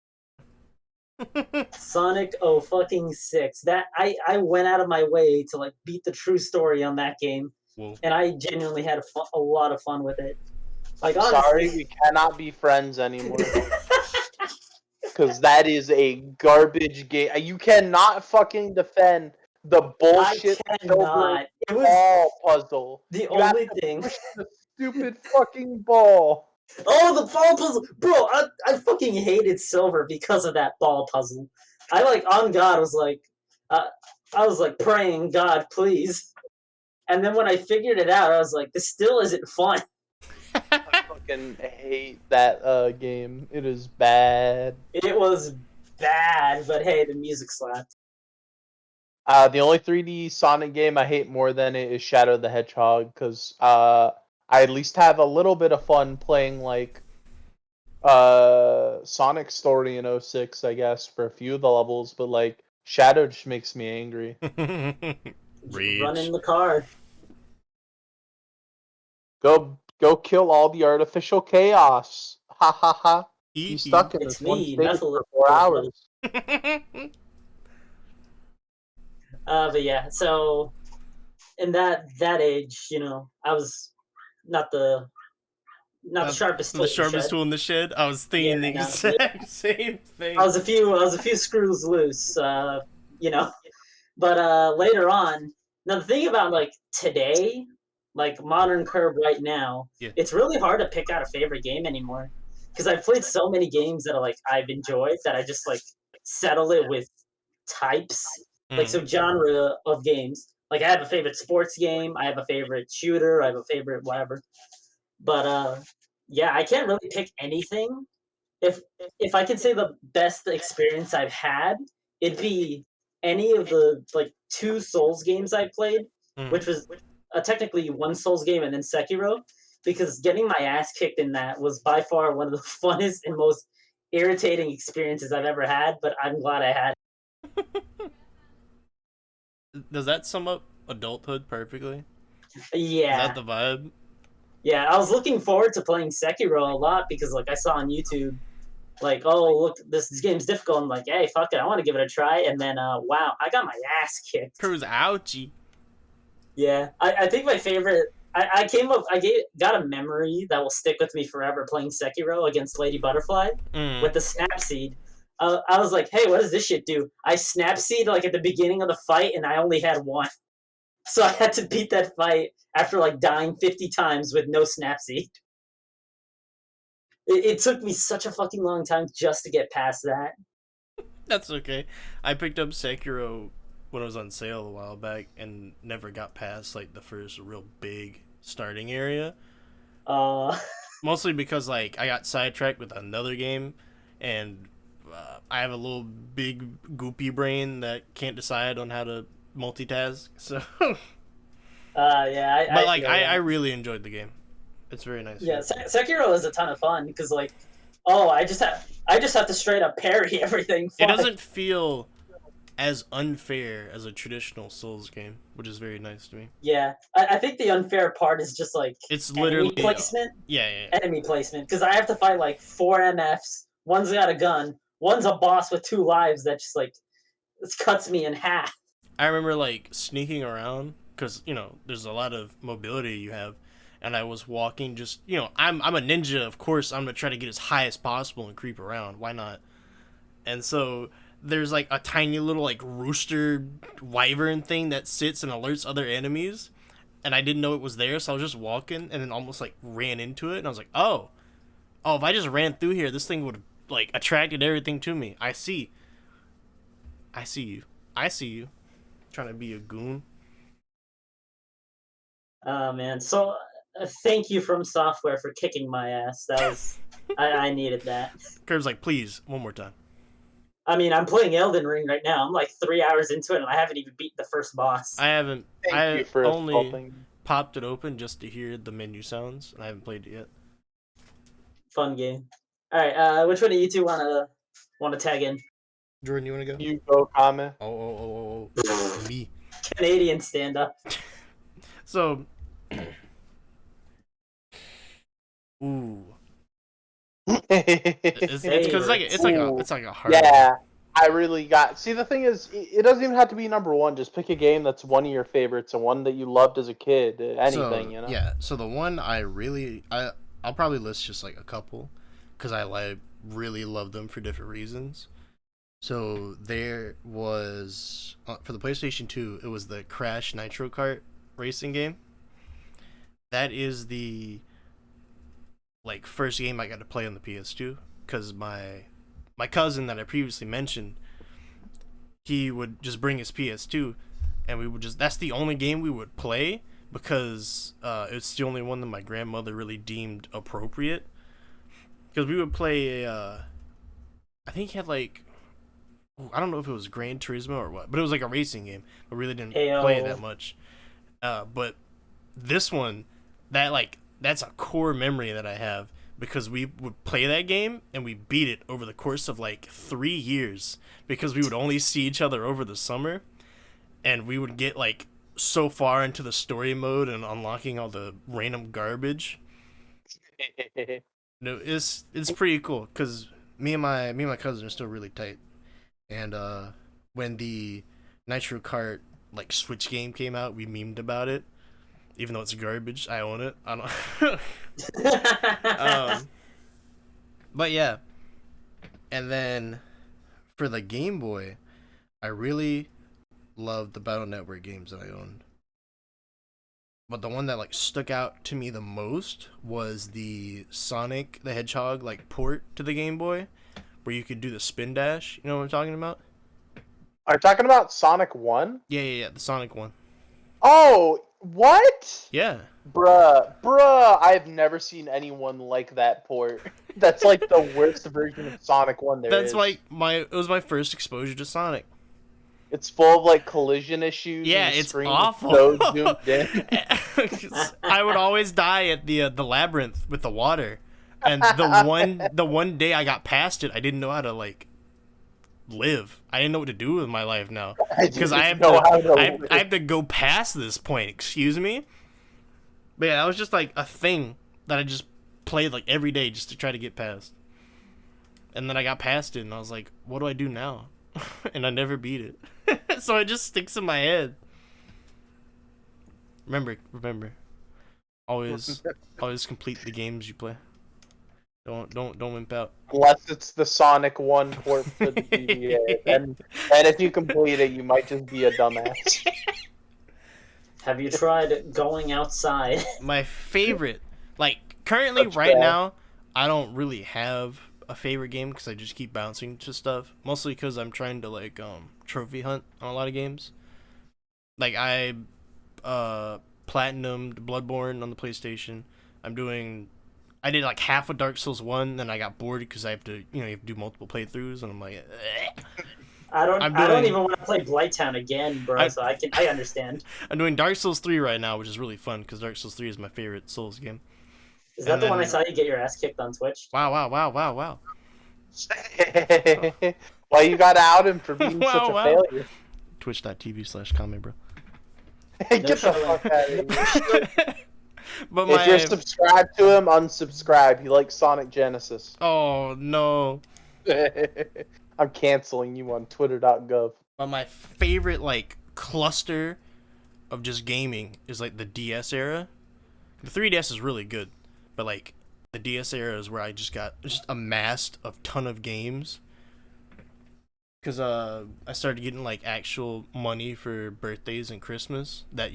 Sonic 0 fucking 6. That I went out of my way to like beat the true story on that game, Whoa. and I genuinely had a lot of fun with it. Like Sorry, honestly, we cannot be friends anymore. Because that is a garbage game. You cannot fucking defend the bullshit I silver cannot. It was ball puzzle. the You have only to thing. push the stupid fucking ball. Oh, the ball puzzle, bro! I fucking hated Silver because of that ball puzzle. I like on God uh, I was like praying God, please. And then when I figured it out, I was like, this still isn't fun. I fucking hate that game. It is bad. It was bad, but hey, the music slapped. The only 3D Sonic game I hate more than it is Shadow the Hedgehog because I at least have a little bit of fun playing like Sonic Story in 06, I guess, for a few of the levels, but like Shadow just makes me angry. Run in the car. Go kill all the artificial chaos. Ha ha ha. Be stuck in It's this one me, stage Methyl. for 4 hours. But yeah, so in that age, I was not the sharpest tool The in the sharpest shed. tool in the shed. I was thinking the Yeah, exact same thing. I was a few screws loose, you know. But later on, now the thing about like today, like modern Curve right now, Yeah. it's really hard to pick out a favorite game anymore because I've played so many games that I've enjoyed that I just like settle it with types, like so genre of games. Like I have a favorite sports game, I have a favorite shooter, I have a favorite whatever. But yeah, I can't really pick anything. If if I could say the best experience I've had, it'd be any of the like 2 Souls games I played, which was technically one Souls game and then Sekiro, because getting my ass kicked in that was by far one of the funnest and most irritating experiences I've ever had. But I'm glad I had. Does that sum up adulthood perfectly? Yeah, Is that the vibe? yeah. I was looking forward to playing Sekiro a lot because like I saw on YouTube like, oh look, this game's difficult. I'm like, hey, fuck it, I want to give it a try. And then, wow, I got my ass kicked. Cruz ouchie. Yeah, I think my favorite. Got a memory that will stick with me forever playing Sekiro against Lady Butterfly with the snap seed. I was like, hey, what does this shit do? I snap seed like at the beginning of the fight, and I only had one, so I had to beat that fight after like dying 50 times with no snap seed. It took me such a fucking long time just to get past that. That's okay. I picked up Sekiro when it was on sale a while back and never got past like the first real big starting area. Uh, Mostly because like I got sidetracked with another game, and I have a little big goopy brain that can't decide on how to multitask. So, yeah, but I like feel that. I really enjoyed the game. It's very nice. Yeah, Sekiro is a ton of fun because like, oh, I just have to straight up parry everything. It Fuck. doesn't feel as unfair as a traditional Souls game, which is very nice to me. Yeah, I think the unfair part is just like It's enemy literally placement. yeah. Enemy placement because I have to fight like 4 MFs. One's got a gun. One's a boss with 2 lives that just like this cuts me in half. I remember like sneaking around because there's a lot of mobility you have, and I was walking just I'm a ninja, of course I'm gonna try to get as high as possible and creep around. Why not? And so there's like a tiny little like rooster wyvern thing that sits and alerts other enemies, and I didn't know it was there, so I was just walking and then almost like ran into it, and I was like, oh, if I just ran through here, this thing would have like attracted everything to me. I see you. I see you. Trying to be a goon. Oh man, so thank you From Software for kicking my ass. That was I needed that. Curb's like, please, one more time. I mean, I'm playing Elden Ring right now. I'm like 3 hours into it, and I haven't even beat the first boss. I haven't. Thank you I for only assaulting. popped it open just to hear the menu sounds, and I haven't played it yet. Fun game. All right, which one of you two wanna tag in? Jordan, you want to go? You go, Kame. Oh, me. Canadian stand up. So, ooh, it's because it's like a hard. Yeah, I really got. See, the thing is, it doesn't even have to be number one. Just pick a game that's one of your favorites and one that you loved as a kid. Anything, So, yeah. So the one I'll probably list just like a couple, because I really love them for different reasons. So there was for the PlayStation 2, it was the Crash Nitro Kart racing game. That is the like first game I got to play on the PS2 because my cousin that I previously mentioned, he would just bring his PS2, and we would just that's the only game we would play because it's the only one that my grandmother really deemed appropriate. Because we would play I think he had like I don't know if it was Gran Turismo or what, but it was like a racing game. But really didn't play it that much. But this one, that's a core memory that I have because we would play that game and we beat it over the course of like 3 years because we would only see each other over the summer, and we would get like so far into the story mode and unlocking all the random garbage. No, it's pretty cool because me and my cousin are still really tight. And when the Nitro Kart like Switch game came out, we memed about it. Even though it's garbage, I own it. I don't. But yeah. And then for the Game Boy, I really loved the Battle Network games that I owned. But the one that like stuck out to me the most was the Sonic the Hedgehog like port to the Game Boy, where you could do the spin dash. You know what I'm talking about? Are you talking about Sonic 1? Yeah, the Sonic one. Oh, what? Yeah. Bruh, I've never seen anyone like that port. That's like the worst version of Sonic 1 there is. That's like it was my first exposure to Sonic. It's full of like collision issues. Yeah, and the it's screen is awful. So zoomed in. I would always die at the labyrinth with the water. And the one day I got past it, I didn't know how to like live. I didn't know what to do with my life now because I have to go past this point. Excuse me. But yeah, that was just like a thing that I just played like every day just to try to get past. And then I got past it, and I was like, "What do I do now?" And I never beat it, so it just sticks in my head. Remember, always complete the games you play. Don't wimp out. Unless it's the Sonic 1 port for the GBA. and if you complete it, you might just be a dumbass. Have you tried going outside? My favorite, like currently That's right bad. now, I don't really have a favorite game because I just keep bouncing to stuff. Mostly because I'm trying to like trophy hunt on a lot of games. Like I platinumed Bloodborne on the PlayStation. I did like half of Dark Souls 1, then I got bored because I have to, you have to do multiple playthroughs, and I'm like, I don't even want to play Blighttown again, bro. So I understand. I'm doing Dark Souls 3 right now, which is really fun because Dark Souls 3 is my favorite Souls game. Is that the one I saw you get your ass kicked on Twitch? Wow. Why you gotta out him for being such a failure? Twitch.tv/comment, bro. Get the fuck out of here. But if you're subscribed to him, unsubscribe. He likes Sonic Genesis. Oh, no. I'm canceling you on twitter.gov. But my favorite, like, cluster of just gaming is, like, the DS era. The 3DS is really good. But, like, the DS era is where I just amassed a ton of games. Because I started getting, like, actual money for birthdays and Christmas that,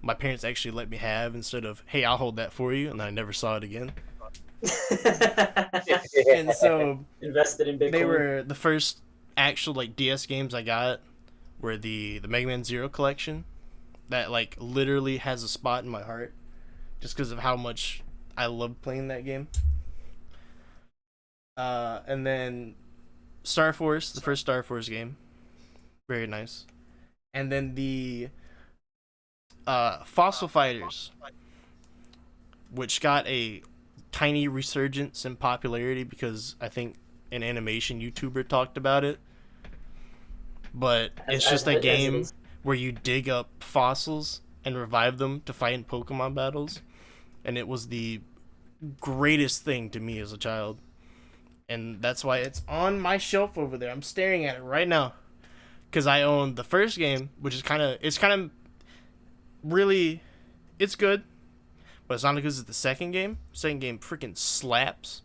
my parents actually let me have instead of, hey, I'll hold that for you, and I never saw it again. And so invested in Bitcoin. They were the first actual like DS games I got were the Mega Man Zero collection that like literally has a spot in my heart just because of how much I loved playing that game. And then Star Force, the first Star Force game, very nice. And then the Fossil Fighters, which got a tiny resurgence in popularity because I think an animation YouTuber talked about it. But it's just a game where you dig up fossils and revive them to fight in Pokemon battles. And it was the greatest thing to me as a child. And that's why it's on my shelf over there. I'm staring at it right now. Because I own the first game, which is it's good. But it's not as good as the second game. Second game freaking slaps.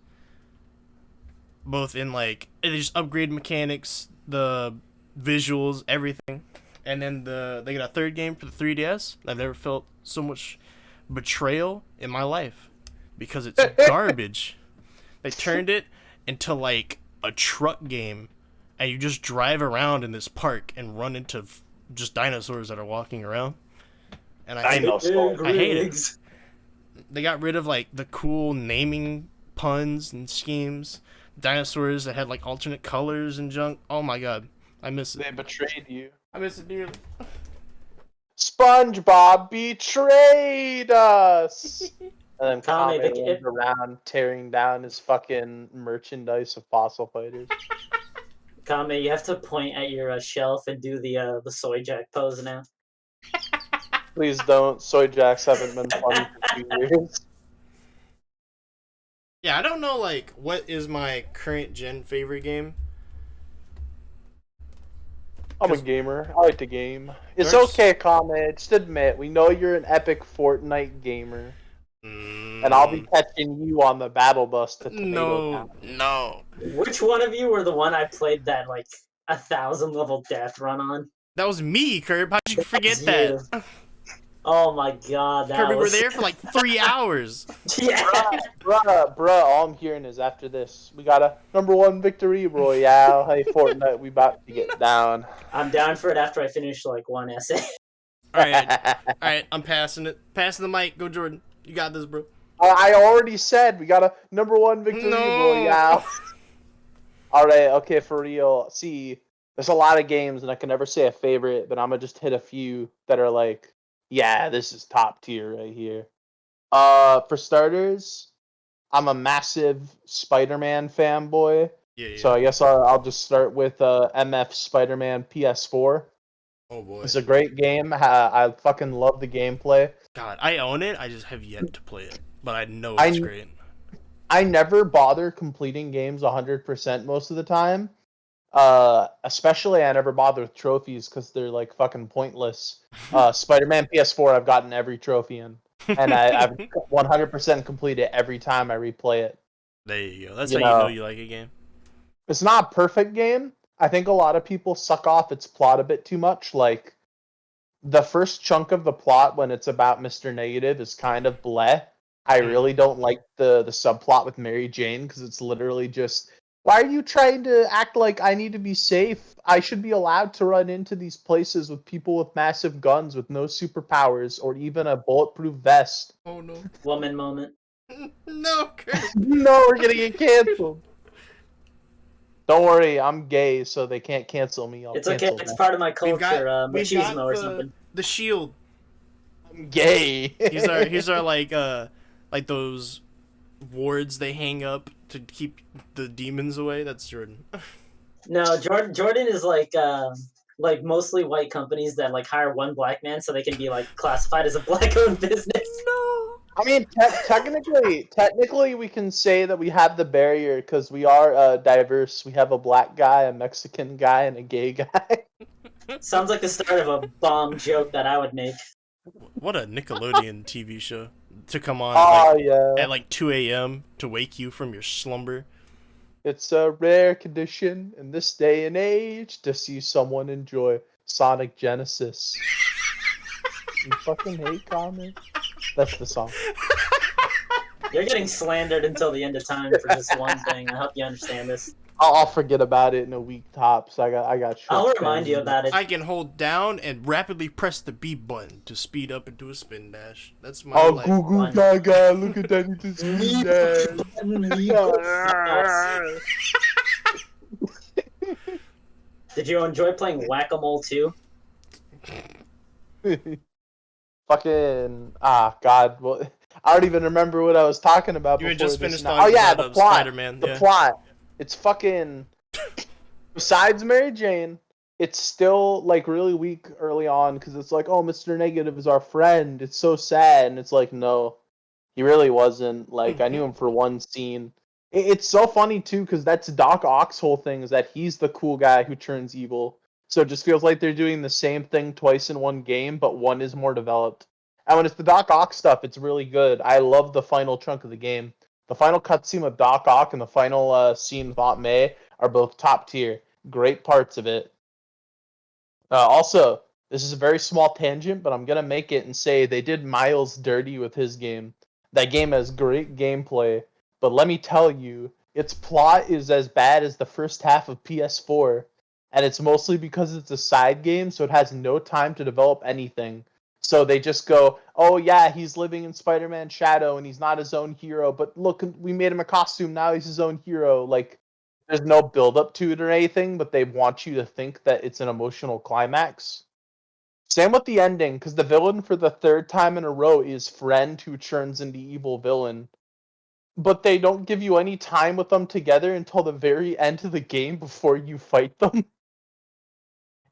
Both in like, they just upgrade mechanics, the visuals, everything. And then they got a third game for the 3DS. I've never felt so much betrayal in my life. Because it's garbage. They turned it into like a truck game. And you just drive around in this park and run into just dinosaurs that are walking around. And I hate it. They got rid of like the cool naming puns and schemes. Dinosaurs that had like alternate colors and junk. Oh my god. I miss it. They betrayed you. I miss it dearly. SpongeBob betrayed us! And then Kame runs around tearing down his fucking merchandise of Fossil Fighters. Kame, you have to point at your shelf and do the soy jack pose now. Please don't. Soy jacks haven't been funny for 2 years. Yeah, I don't know, like, what is my current gen favorite game? I'm a gamer. I like to game. It's okay, Kame. Just admit, we know you're an epic Fortnite gamer. And I'll be catching you on the battle bus to Tomato Town. No. Which one of you were the one I played that, like, 1,000 level death run on? That was me, Curb. How'd you forget that? Oh my god, Kirby, we were there for like 3 hours. Yeah. Bruh, all I'm hearing is after this, we got a #1 victory royale. Hey, Fortnite, we about to get down. I'm down for it after I finish, like, one essay. Alright, I'm passing it. Passing the mic. Go, Jordan. You got this, bro. I already said we got a #1 victory royale. Alright, okay, for real. See, there's a lot of games, and I can never say a favorite, but I'm gonna just hit a few that are like, yeah, this is top tier right here. For starters, I'm a massive Spider-Man fanboy. Yeah. So I guess I'll just start with MF Spider-Man PS4. Oh boy. It's a great game. I fucking love the gameplay. God, I own it. I just have yet to play it. But I know it's great. I never bother completing games 100% most of the time. Especially I never bother with trophies because they're like fucking pointless. Spider-Man PS4 I've gotten every trophy in. And I've 100% completed it every time I replay it. There you go. That's how you know you like a game. It's not a perfect game. I think a lot of people suck off its plot a bit too much. Like, the first chunk of the plot when it's about Mr. Negative is kind of bleh. I really don't like the subplot with Mary Jane because it's literally just, why are you trying to act like I need to be safe? I should be allowed to run into these places with people with massive guns with no superpowers or even a bulletproof vest. Oh no. Woman moment. No, Kurt. No, we're gonna get canceled. Don't worry, I'm gay, so they can't cancel me. I'll It's okay. cancel It's them. part of my We've culture. got Machismo or something. the shield. I'm gay. Here's our like those wards they hang up to keep the demons away. That's Jordan. No, Jordan is like mostly white companies that like hire one black man so they can be like classified as a black-owned business. No. I mean, technically, we can say that we have the barrier because we are diverse. We have a black guy, a Mexican guy, and a gay guy. Sounds like the start of a bomb joke that I would make. What a Nickelodeon TV show to come on Yeah. at like 2 a.m. to wake you from your slumber. It's a rare condition in this day and age to see someone enjoy Sonic Genesis. You fucking hate comments. That's the song. You're getting slandered until the end of time for just one thing. I hope you understand this. I'll forget about it in a week tops. I got. I'll remind you about it. I can hold down and rapidly press the B button to speed up into a spin dash. That's my Oh, life. Goo Goo Gaga! Look at that! It's spin dash. Did you enjoy playing Whack-A-Mole too? Fucking God! Well, I don't even remember what I was talking about. You had before just this finished now. talking Oh yeah, about the plot. Spider-Man. The plot. It's fucking. Besides Mary Jane, it's still like really weak early on because it's like, oh, Mr. Negative is our friend. It's so sad, and it's like, no, he really wasn't. Like, I knew him for one scene. It's so funny too because that's Doc Ock's whole thing is that he's the cool guy who turns evil. So it just feels like they're doing the same thing twice in one game, but one is more developed. And when it's the Doc Ock stuff, it's really good. I love the final chunk of the game. The final cutscene with Doc Ock and the final scene with Aunt May are both top tier. Great parts of it. Also, this is a very small tangent, but I'm going to make it and say they did Miles dirty with his game. That game has great gameplay, but let me tell you, its plot is as bad as the first half of PS4, and it's mostly because it's a side game, so it has no time to develop anything. So they just go, oh yeah, he's living in Spider-Man's shadow and he's not his own hero, but look, we made him a costume, now he's his own hero. Like, there's no build-up to it or anything, but they want you to think that it's an emotional climax. Same with the ending, because the villain for the third time in a row is Friend, who turns into evil villain. But they don't give you any time with them together until the very end of the game before you fight them.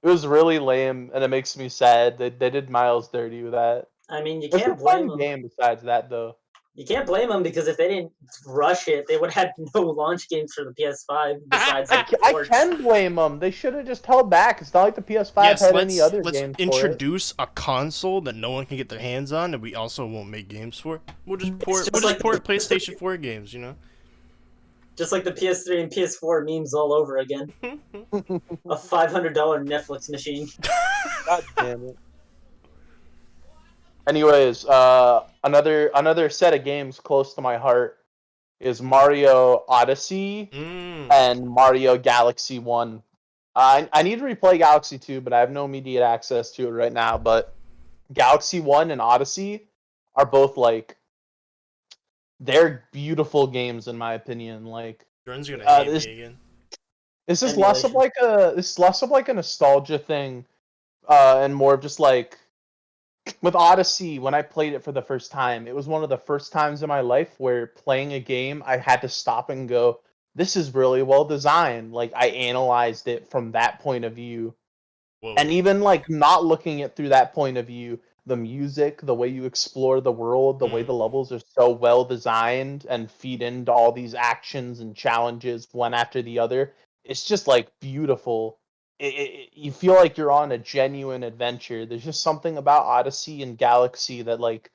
It was really lame, and it makes me sad. They did Miles dirty with that. I mean, you It's can't a fun blame them. game besides that, though. You can't blame them because if they didn't rush it, they would have no launch games for the PS5 besides like, I ports. can blame them. They should have just held back. It's not like the PS5 had any other let's games introduce a console that no one can get their hands on, and we also won't make games for. We'll just port PlayStation 4 games, you know. Just like the PS3 and PS4 memes all over again. A $500 Netflix machine. God damn it. Anyways, another set of games close to my heart is Mario Odyssey and Mario Galaxy 1. I need to replay Galaxy 2, but I have no immediate access to it right now. But Galaxy 1 and Odyssey are both like, they're beautiful games in my opinion. Like, Jordan's gonna hate me again. This is less of like a nostalgia thing, and more of just like with Odyssey. When I played it for the first time, it was one of the first times in my life where playing a game I had to stop and go, "This is really well designed." Like, I analyzed it from that point of view. Whoa. And even like not looking at through that point of view, the music, the way you explore the world, the way the levels are so well designed and feed into all these actions and challenges one after the other. It's just like beautiful. You feel like you're on a genuine adventure. There's just something about Odyssey and Galaxy that like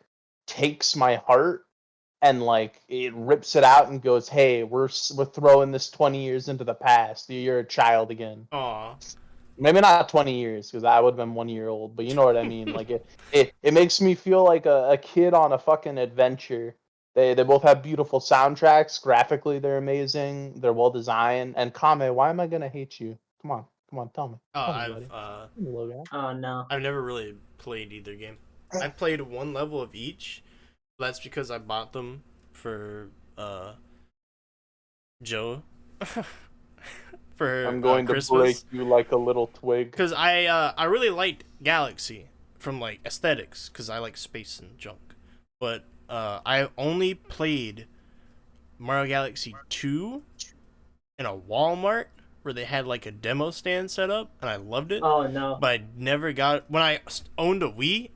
takes my heart and like it rips it out and goes, "Hey, we're throwing this 20 years into the past. You're a child again." Aww. Maybe not 20 years, because I would have been 1 year old, but you know what I mean. Like it makes me feel like a kid on a fucking adventure. They both have beautiful soundtracks. Graphically, they're amazing. They're well designed. And Kame, why am I gonna hate you? Come on, tell me. Tell me, buddy. Tell me, Logan. Oh no. I've never really played either game. I've played one level of each. That's because I bought them for Joe for I'm going to Christmas. break you like a little twig. Because I really liked Galaxy from like aesthetics because I like space and junk, but I only played Mario Galaxy 2 in a Walmart where they had like a demo stand set up, and I loved it. Oh no. But I never got when I owned a Wii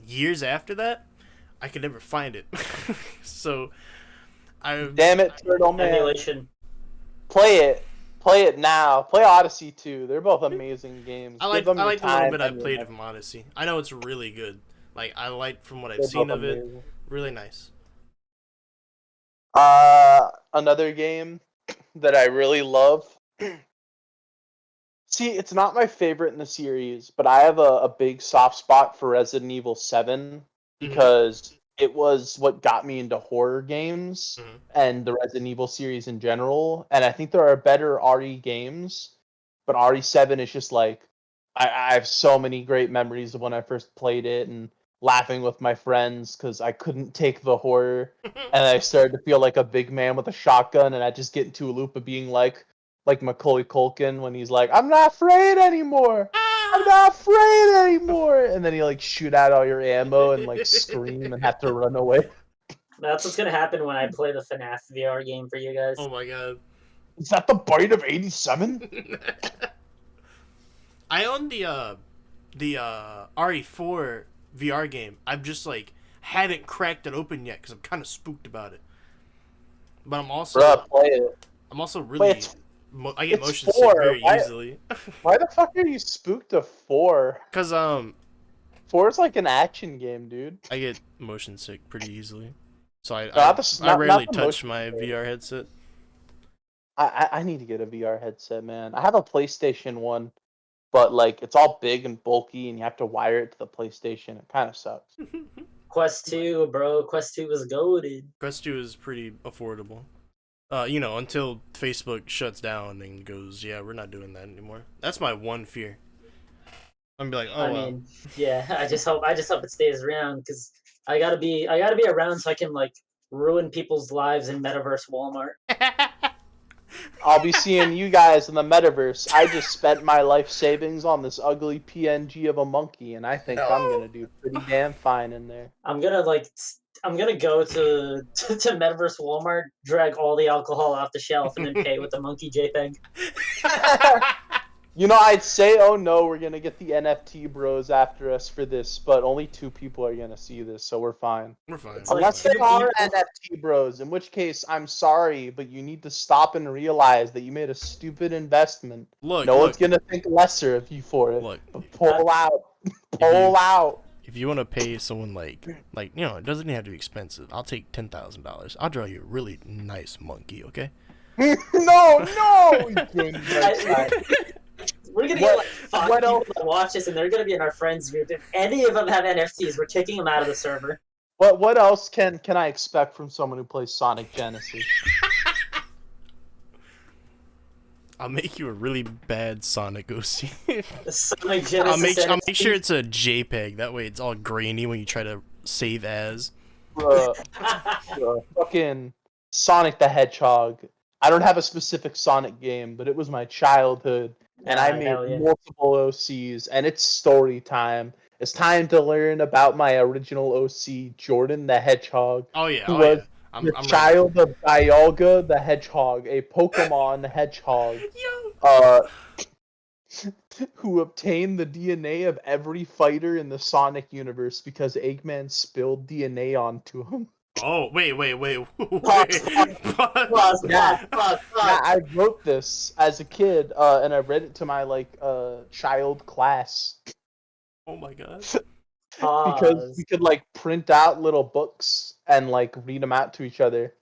years after that. I could never find it, so I Damn it, Turtle Man. Emulation. Play it now. Play Odyssey 2. They're both amazing games. I like Give them the your little time bit I and your played money. from Odyssey. I know it's really good. Like I like from what I've They're seen both of it. amazing. Really nice. Another game that I really love. See, it's not my favorite in the series, but I have a big soft spot for Resident Evil 7 because it was what got me into horror games and the Resident Evil series in general. And I think there are better RE games, but RE7 is just like I have so many great memories of when I first played it and laughing with my friends because I couldn't take the horror. And I started to feel like a big man with a shotgun, and I just get into a loop of being like Macaulay Culkin when he's like, "I'm not afraid anymore. I'm not afraid anymore," and then he like shoot out all your ammo and like scream and have to run away. That's what's gonna happen when I play the FNAF VR game for you guys. Oh my god. Is that the bite of '87? I own the RE4 VR game. I'm just like haven't cracked it open yet because I'm kind of spooked about it. But I'm also Play it. I'm also really Wait, I get it's motion sick 4. very Why- easily. Why the fuck are you spooked of 4? Cause 4 is like an action game, dude. I get motion sick pretty easily, so I Not rarely the touch motion my sick. VR headset. I need to get a VR headset, man. I have a PlayStation 1, but like it's all big and bulky, and you have to wire it to the PlayStation. It kind of sucks. Quest 2, bro. Quest 2 was goated. Quest 2 is pretty affordable. Until Facebook shuts down and goes, yeah, we're not doing that anymore. That's my one fear. I'm gonna be like, oh, I well. mean, yeah. I just hope it stays around because I gotta be around so I can like ruin people's lives in Metaverse Walmart. I'll be seeing you guys in the metaverse. I just spent my life savings on this ugly PNG of a monkey, and I think I'm gonna do pretty damn fine in there. I'm gonna go to Metaverse Walmart, drag all the alcohol off the shelf, and then pay with the monkey JPEG. You know, I'd say, oh no, we're gonna get the NFT bros after us for this, but only 2 people are gonna see this, so we're fine. We're fine. It's like Unless two they are people- NFT bros, in which case, I'm sorry, but you need to stop and realize that you made a stupid investment. Look, No look, one's gonna think lesser of you for it. look. But pull out. Pull out. If you want to pay someone like it doesn't even have to be expensive. I'll take $10,000. I'll draw you a really nice monkey, okay? No. We're gonna What- get like 5 what people else- that watch this, and they're gonna be in our friends group. If any of them have NFTs, we're kicking them out of the server. What else can I expect from someone who plays Sonic Genesis? I'll make you a really bad Sonic OC. The Sonic Genesis I'll make NFT. sure it's a JPEG. That way it's all grainy when you try to save as. Fucking Sonic the Hedgehog. I don't have a specific Sonic game, but it was my childhood, and I Hell made yeah. multiple OCs, and it's story time. It's time to learn about my original OC, Jordan the Hedgehog, Oh yeah, who oh was yeah. I'm the ready. child of Dialga the Hedgehog, a Pokemon hedgehog, Yo. who obtained the DNA of every fighter in the Sonic universe because Eggman spilled DNA onto him. Oh wait. Pause, Yeah. pause. Yeah, I wrote this as a kid, and I read it to my child class Oh my god. because Pause. we could like print out little books and like read them out to each other.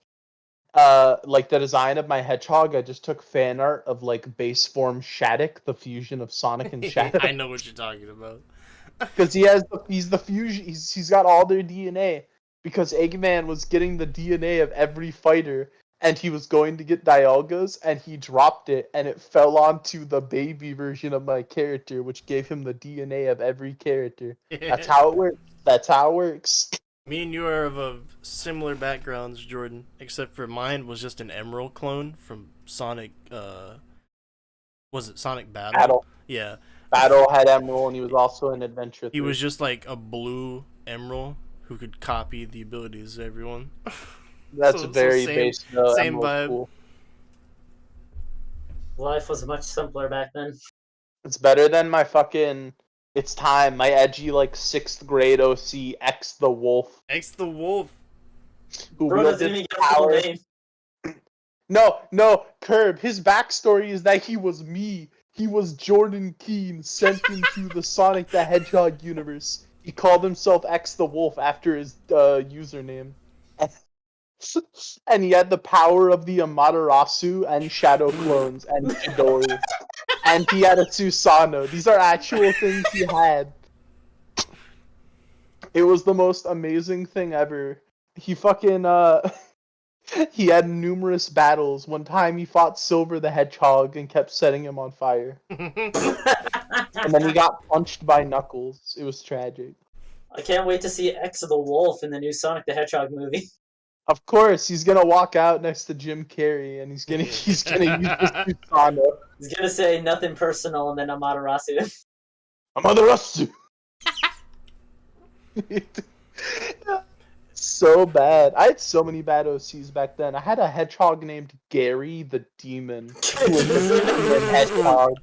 Like the design of my hedgehog, I just took fan art of like base form Shattuck, the fusion of Sonic and I Shattuck, know what you're talking about. because he's the fusion. He's got all their DNA because Eggman was getting the DNA of every fighter, and he was going to get Dialga's, and he dropped it, and it fell onto the baby version of my character, which gave him the DNA of every character. That's how it works. That's how it works. Me and you are of a similar backgrounds, Jordan, except for mine was just an Emerald clone from Sonic. Was it Sonic Battle? Yeah. Battle had Emerald, and he was also in Adventure 3. He was just like a blue Emerald who could copy the abilities of everyone. That's so very same, basic. Though. Same Emerald's vibe. cool. Life was much simpler back then. It's better than my fucking. It's time. My edgy like 6th grade OC X the Wolf. X the Wolf. Who Bro doesn't even get a full name. No, Curb. His backstory is that he was me. He was Jordan Keene sent into the Sonic the Hedgehog universe. He called himself X the Wolf after his username. And he had the power of the Amaterasu and Shadow Clones and Chidori. And he had a Susanoo. These are actual things he had. It was the most amazing thing ever. He fucking he had numerous battles. One time he fought Silver the Hedgehog and kept setting him on fire. And then he got punched by Knuckles. It was tragic. I can't wait to see X of the Wolf in the new Sonic the Hedgehog movie. Of course, he's gonna walk out next to Jim Carrey and he's gonna use his Susanoo. He's gonna say nothing personal and then Amaterasu. Amaterasu! So bad. I had so many bad OCs back then. I had a hedgehog named Gary the Demon. Who was a demon hedgehog.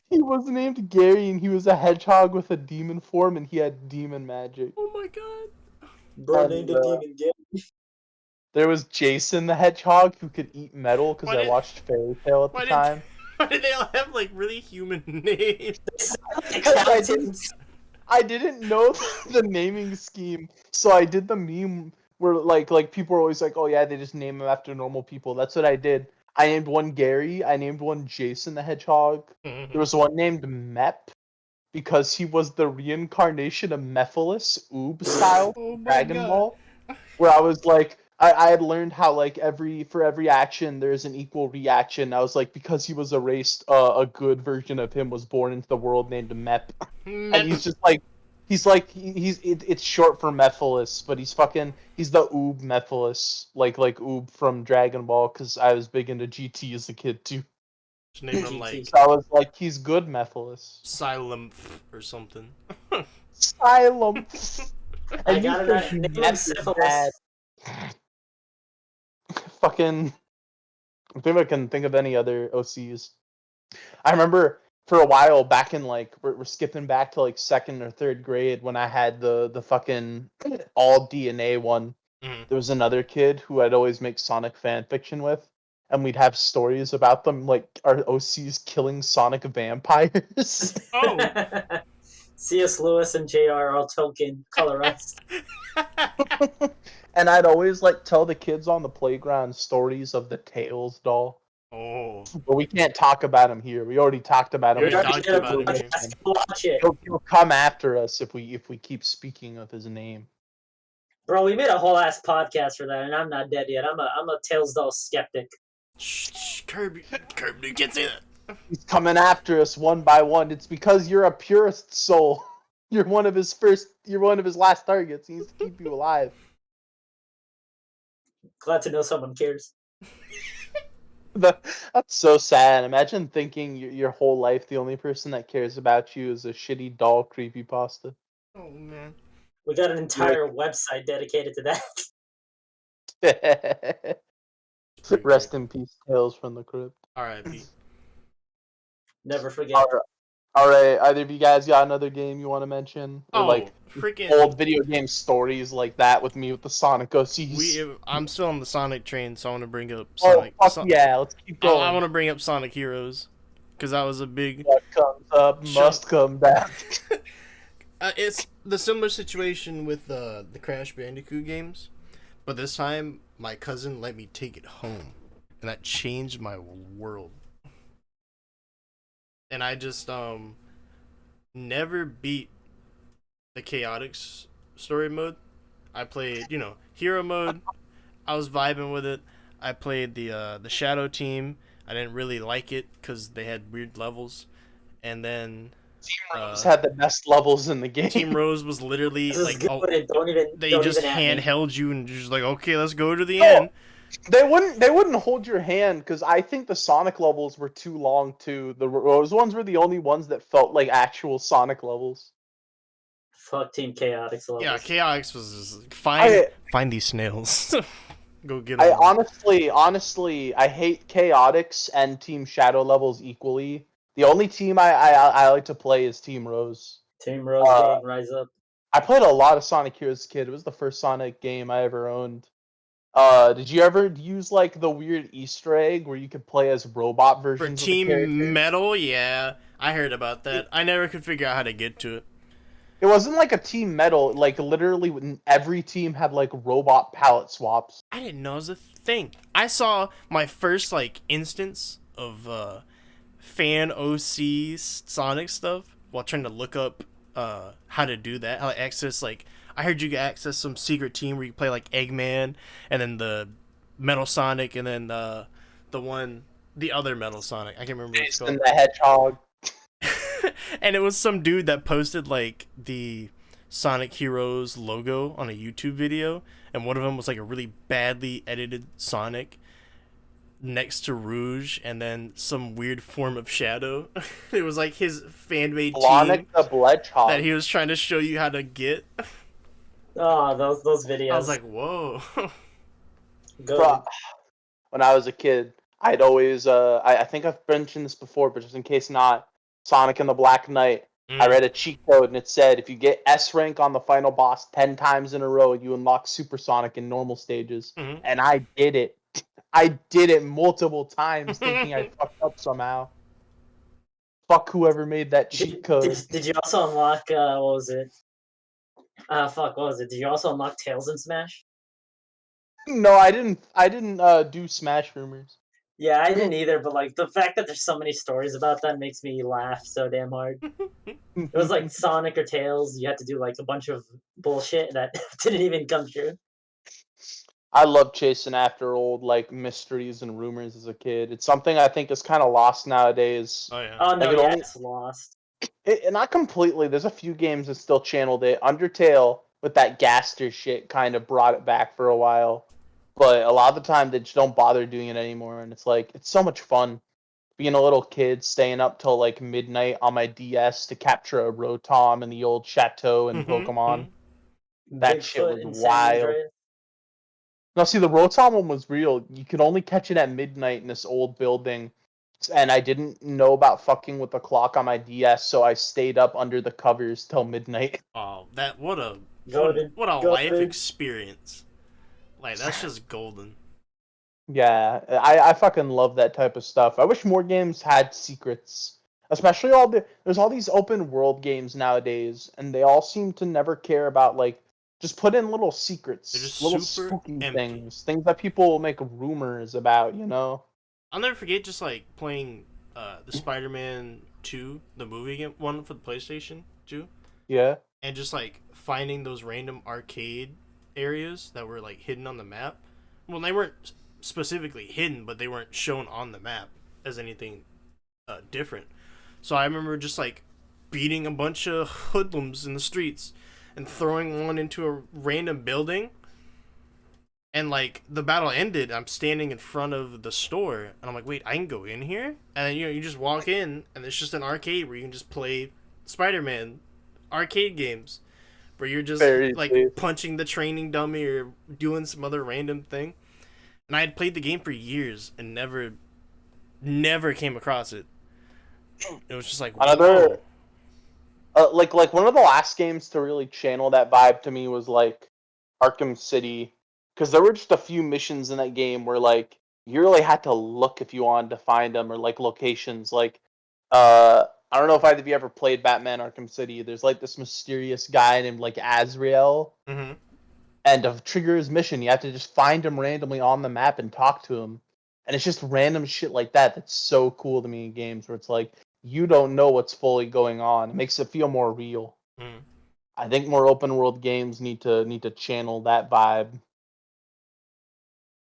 He was named Gary and he was a hedgehog with a demon form and he had demon magic. Oh my god. Bro named a demon Gary. There was Jason the Hedgehog who could eat metal because I watched Fairy Tail at the time. Why did they all have like really human names? I didn't know the naming scheme, so I did the meme where like people are always like, oh yeah, they just name them after normal people. That's what I did. I named one Gary. I named one Jason the Hedgehog. There was one named Mep because he was the reincarnation of Mephiles, Oob style, Dragon Ball. Where I was like, I had learned how like for every action there's an equal reaction. I was like, because he was erased, a good version of him was born into the world named Mep, and he's just like, it's short for Mephiles, but he's the Oob Mephiles, like Oob from Dragon Ball, because I was big into GT as a kid too. Just name him like. So I was like, he's good Mephiles. Sylymph or something. Sylymph. I got it. Syphilis. Fucking. I think I can think of any other OCs. I remember for a while back in like we're skipping back to like 2nd or 3rd grade when I had the fucking all DNA one. Mm-hmm. There was another kid who I'd always make Sonic fan fiction with, and we'd have stories about them like our OCs killing Sonic vampires. Oh. C.S. Lewis and J.R.R. Tolkien colorized. And I'd always like tell the kids on the playground stories of the Tails doll. Oh. But we can't talk about him here. We already talked about him. Watch it. He'll come after us if we keep speaking of his name. Bro, we made a whole ass podcast for that, and I'm not dead yet. I'm a Tails doll skeptic. Shh, Kirby, you can't say that. He's coming after us one by one. It's because you're a purist soul. You're one of his last targets. He needs to keep you alive. Glad to know someone cares. That's so sad. Imagine thinking your whole life the only person that cares about you is a shitty doll creepypasta. Oh man. We got an entire website dedicated to that. Rest in peace, Tales from the Crypt. R.I.P. Never forget. All right, either of you guys got another game you want to mention? Or like freaking old video game stories like that with me with the Sonic OCs? I'm still on the Sonic train, so I want to bring up Sonic. Yeah, let's keep going. I want to bring up Sonic Heroes because that was a big. What comes up must come back. It's the similar situation with the Crash Bandicoot games, but this time my cousin let me take it home, and that changed my world. And I just never beat the Chaotix story mode. I played, hero mode. I was vibing with it. I played the shadow team. I didn't really like it because they had weird levels. And then Team Rose uh, had the best levels in the Team game. Rose was literally This is like, good. oh, they Don't just even at me. handheld you and just like, okay, let's go to the No, end. they wouldn't hold your hand because I think the Sonic levels were too long too. The Rose ones were the only ones that felt like actual Sonic levels. Fuck Team Chaotix Yeah, levels. Chaotix was just, I find these snails. Go get I them. honestly, I hate Chaotix and Team Shadow levels equally. The only team I like to play is Team Rose. Team Rose Uh, Gang, rise up. I played a lot of Sonic Heroes as a kid. It was the first Sonic game I ever owned. Did you ever use like the weird Easter egg where you could play as robot For versions of the Team characters? Metal, yeah, I heard about It, that. I never could figure out how to get to it. it wasn't like a Team Metal. Like literally, every team had like robot palette swaps. I didn't know it was a thing. I saw my first like instance of fan OC Sonic stuff while trying to look up how to do that. How to access like I heard you could access some secret team where you play like Eggman and then the Metal Sonic and then the other Metal Sonic. I can't remember what it's Jason called. the Hedgehog. And it was some dude that posted like the Sonic Heroes logo on a YouTube video, and one of them was like a really badly edited Sonic next to Rouge, and then some weird form of Shadow. It was like his fan made team Blonic the that Bledgehog. he was trying to show you how to get. Oh, those I was videos. like, whoa. Good. When I was a kid, I'd always I think I've mentioned this before, but just in case not, Sonic and the Black Knight. I Mm. read a cheat code and it said if you get S rank on the final boss 10 times in a row, you unlock Supersonic in normal stages. Mhm. And I did it. I did it multiple times thinking I fucked up somehow. Fuck whoever made that cheat code. Did you also unlock what was it? Fuck, what was it? Did you also unlock Tails in Smash? No, I didn't do Smash rumors. Yeah, I didn't either, but like the fact that there's so many stories about that makes me laugh so damn hard. It was like Sonic or Tails, you had to do like a bunch of bullshit that didn't even come true. I love chasing after old like mysteries and rumors as a kid. It's something I think is kind of lost nowadays. Oh yeah. Oh Like no, it yeah, only it's lost. not completely. There's a few games that still channeled it. Undertale with that Gaster shit kind of brought it back for a while, but a lot of the time they just don't bother doing it anymore. And it's like it's so much fun being a little kid, staying up till like midnight on my DS to capture a Rotom in the old chateau in Pokemon. That shit Bigfoot was in San wild. Andreas. No, see, the Rotom one was real. You could only catch it at midnight in this old building. And I didn't know about fucking with the clock on my DS, so I stayed up under the covers till midnight. Oh, that what a Goated. what a life Goated. experience. Like that's just golden. Yeah, I fucking love that type of stuff. I wish more games had secrets. Especially there's all these open world games nowadays, and they all seem to never care about like just put in little They're just secrets, little super spooky empty. things that people will make rumors about, you know? I'll never forget just like playing the Spider-Man 2, the movie one for the PlayStation 2, Yeah. and just like finding those random arcade areas that were like hidden on the map. Well, they weren't specifically hidden, but they weren't shown on the map as anything different. So I remember just like beating a bunch of hoodlums in the streets and throwing one into a random building, and like the battle ended. I'm standing in front of the store and I'm like, wait, I can go in here? And then you just walk in and it's just an arcade where you can just play Spider-Man arcade games where you're just Very like safe. punching the training dummy or doing some other random thing. And I had played the game for years and never came across it. It was just like, Another whoa. like one of the last games to really channel that vibe to me was like Arkham City, because there were just a few missions in that game where like you really had to look if you wanted to find them, or like locations like I don't know if either of you ever played Batman Arkham City. There's like this mysterious guy named like Azrael, Mm-hmm. and to trigger his mission you have to just find him randomly on the map and talk to him. And it's just random shit like that that's so cool to me in games where it's like you don't know what's fully going on. It makes it feel more real. Mm-hmm. I think more open world games need to channel that vibe.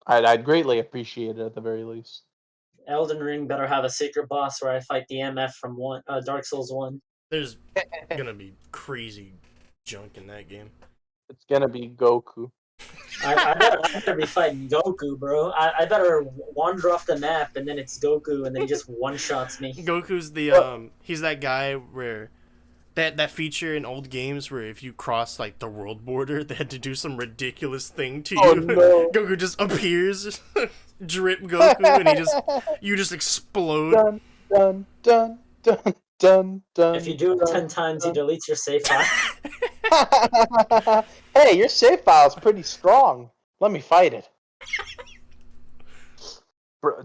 I'd greatly appreciate it at the very least. Elden Ring better have a secret boss where I fight the MF from Dark Souls 1. There's gonna be crazy junk in that game. It's gonna be Goku. I better be fighting Goku, bro. I better wander off the map and then it's Goku and then he just one-shots me. Goku's the he's that guy where that feature in old games where if you cross like the world border, they had to do some ridiculous thing to you. Oh, no. Goku just appears, drip Goku, and you just explode. Dun dun dun dun dun dun. If you do it 10 times, he deletes your save file. Hey, your save file's pretty strong. Let me fight it.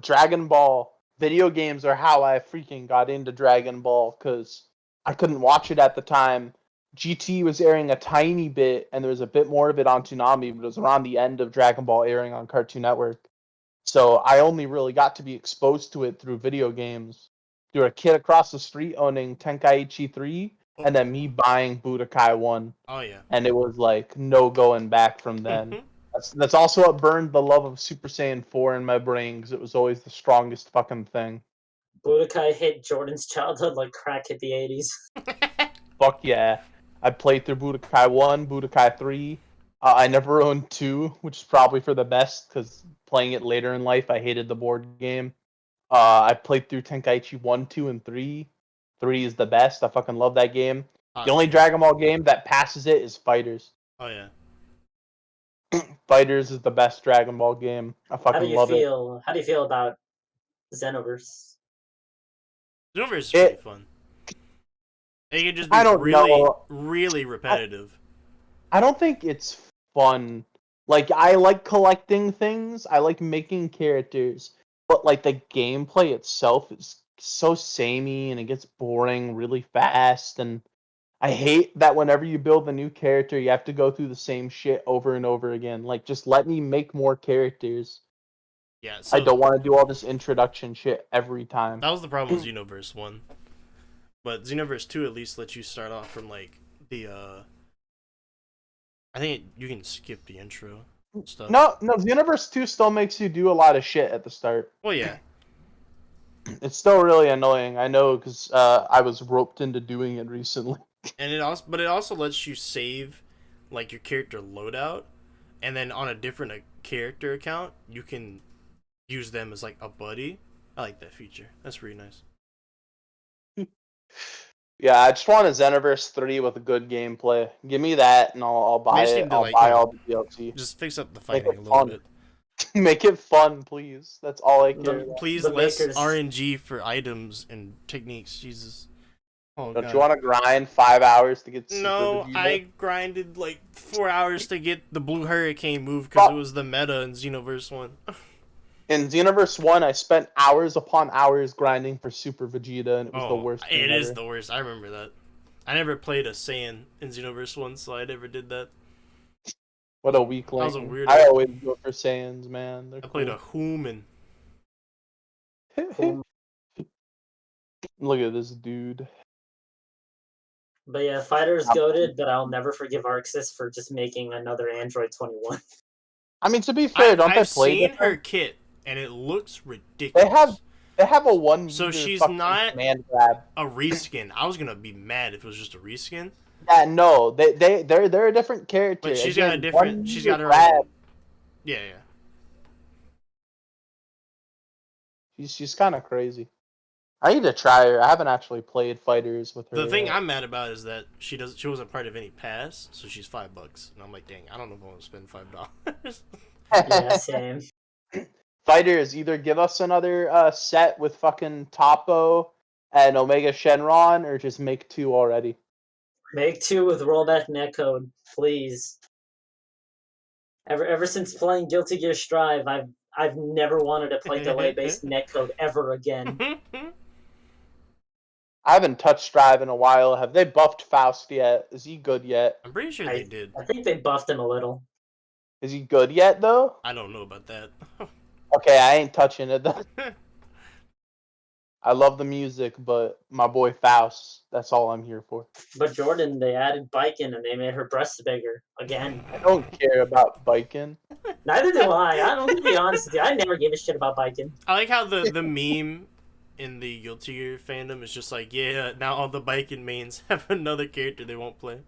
Dragon Ball. Video games are how I freaking got into Dragon Ball, because I couldn't watch it at the time. GT was airing a tiny bit, and there was a bit more of it on Toonami, but it was around the end of Dragon Ball airing on Cartoon Network. So I only really got to be exposed to it through video games. Through a kid across the street owning Tenkaichi 3, and then me buying Budokai 1. Oh yeah. And it was like no going back from then. That's also what burned the love of Super Saiyan 4 in my brain, because it was always the strongest fucking thing. Budokai hit Jordan's childhood like crack hit the 80s. Fuck yeah. I played through Budokai 1, Budokai 3. I never owned 2, which is probably for the best, because playing it later in life, I hated the board game. I played through Tenkaichi 1, 2, and 3. 3 is the best. I fucking love that game. The only Dragon Ball game that passes it is Fighters. Oh yeah. Fighters is the best Dragon Ball game. I fucking love it. How do you feel about Xenoverse? Xenoverse is pretty fun. It can just be really repetitive. I don't think it's fun. Like, I like collecting things. I like making characters. But, like, the gameplay itself is so samey, and it gets boring really fast. And I hate that whenever you build a new character, you have to go through the same shit over and over again. Like, just let me make more characters. Yeah, so I don't want to do all this introduction shit every time. That was the problem with Xenoverse 1. But Xenoverse 2 at least lets you start off from, like, the, I think you can skip the intro stuff. No, Xenoverse 2 still makes you do a lot of shit at the start. Well, yeah. It's still really annoying, I know, because I was roped into doing it recently. And it also lets you save, like, your character loadout, and then on a different character account, you can use them as, like, a buddy. I like that feature. That's pretty nice. Yeah, I just want a Xenoverse 3 with a good gameplay. Give me that, and I'll buy it. I'll buy all the DLC. Just fix up the fighting a little bit. Make it fun, please. That's all I care about. Please less RNG for items and techniques. Jesus. Oh, Don't you want to grind 5 hours to get Super Vegeta? I grinded like 4 hours to get the Blue Hurricane move because it was the meta in Xenoverse 1. In Xenoverse 1, I spent hours upon hours grinding for Super Vegeta, and it was the worst thing ever. It is the worst. I remember that. I never played a Saiyan in Xenoverse 1, so I never did that. What a weakling. I was a weirdo. I always go for Saiyans, man. They're played a human. Look at this dude. But yeah, Fighter's goated, but I'll never forgive Arxis for just making another Android 21. I mean, to be fair, I've seen her kit, and it looks ridiculous. They have a 1 So she's not a reskin. I was gonna be mad if it was just a reskin. Yeah, no, they're a different character. But she's got a different. She's got her own. Yeah. She's kind of crazy. I need to try her. I haven't actually played Fighters with her. The thing I'm mad about is that she wasn't part of any pass, so she's $5, and I'm like, dang, I don't know if I want to spend $5. Yeah, same. Fighters, either give us another set with fucking Toppo and Omega Shenron, or just make 2 already. Make 2 with rollback netcode, please. Ever since playing Guilty Gear Strive, I've never wanted to play delay-based netcode ever again. I haven't touched Strive in a while. Have they buffed Faust yet? Is he good yet? I'm pretty sure they did. I think they buffed him a little. Is he good yet, though? I don't know about that. Okay, I ain't touching it, though. I love the music, but my boy Faust, that's all I'm here for. But Jordan, they added biking and they made her breasts bigger again. I don't care about biking. Neither do I. I don't, to be honest with you, I never gave a shit about biking. I like how the meme in the Guilty Gear fandom is just like, yeah, now all the biking mains have another character they won't play.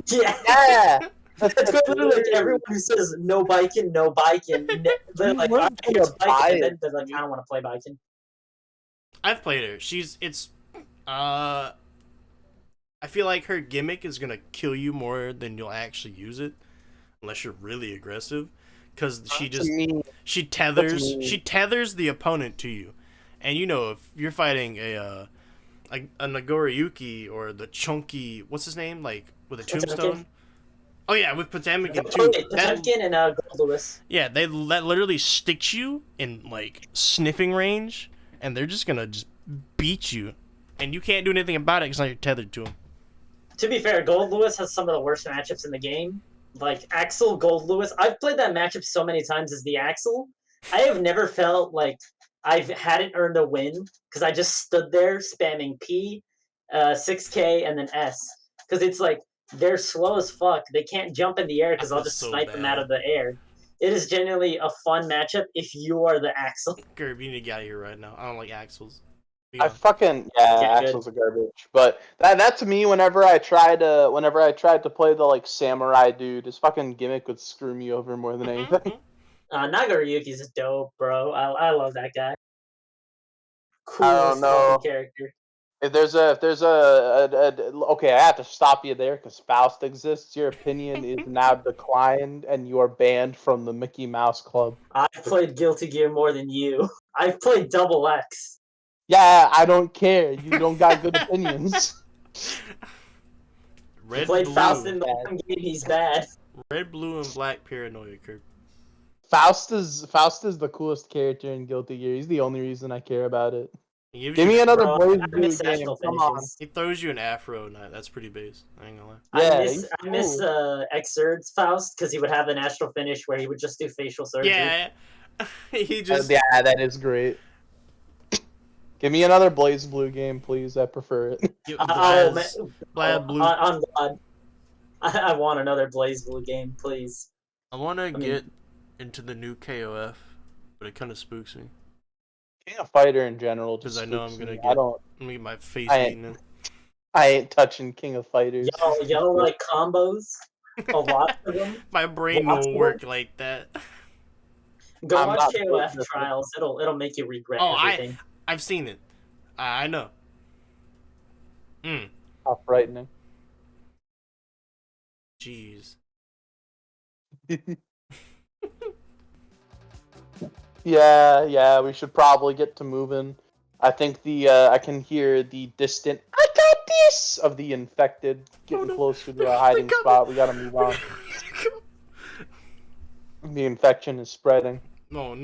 Yeah. Yeah. It's literally like everyone who says no biking, they're like, We're I gonna want to buy biking, and then it. they're like, I don't want to play biking. I've played her. I feel like her gimmick is gonna kill you more than you'll actually use it, unless you're really aggressive, because she tethers the opponent to you, and you know if you're fighting a Nagoriyuki or the chunky, what's his name, like with a tombstone. Oh yeah, with Potemkin too. Potemkin and Gold Lewis. Yeah, that literally sticks you in like sniffing range, and they're just gonna beat you, and you can't do anything about it because now you're tethered to them. To be fair, Gold Lewis has some of the worst matchups in the game. Like Axel Gold Lewis, I've played that matchup so many times as the Axel. I have never felt like I hadn't earned a win because I just stood there spamming P, 6K, and then S. Because it's like they're slow as fuck. They can't jump in the air because I'll just snipe them out of the air. It is genuinely a fun matchup if you are the Axel. Gerb, you need to get out of here right now. I don't like Axels. I fucking Axel's a garbage. But that to me, whenever I tried to play the like samurai dude, his fucking gimmick would screw me over more than anything. Nagoriyuki's dope, bro. I love that guy. I don't know. Character. If there's okay, I have to stop you there because Faust exists. Your opinion is now declined, and you are banned from the Mickey Mouse Club. I've played Guilty Gear more than you. I've played Double X. Yeah, I don't care. You don't got good opinions. Red, played blue. Faust in the one game. He's bad. Red, blue, and black paranoia, Kirk. Faust is the coolest character in Guilty Gear. He's the only reason I care about it. Give me another Blaze Blue game. Come on. He throws you an afro, and that's pretty base. I ain't gonna lie. Yeah, I miss Xerd's Faust because he would have the national finish where he would just do facial surgery. Yeah, he just. Yeah, that is great. Give me another Blaze Blue game, please. I prefer it. Blaz Blue. I'm glad. I want another Blaze Blue game, please. I want to get into the new KOF, but it kind of spooks me. Being a fighter in general, because I know I'm gonna get my face beaten in. I ain't touching King of Fighters. Y'all like combos? A lot of them. My brain won't work like that. Go watch KOF trials. It'll make you regret everything. I've seen it. I know. How frightening. Jeez. Yeah, we should probably get to moving. I think I can hear the distant "I got this" of the infected getting closer to a hiding spot. We gotta move on. The infection is spreading. No.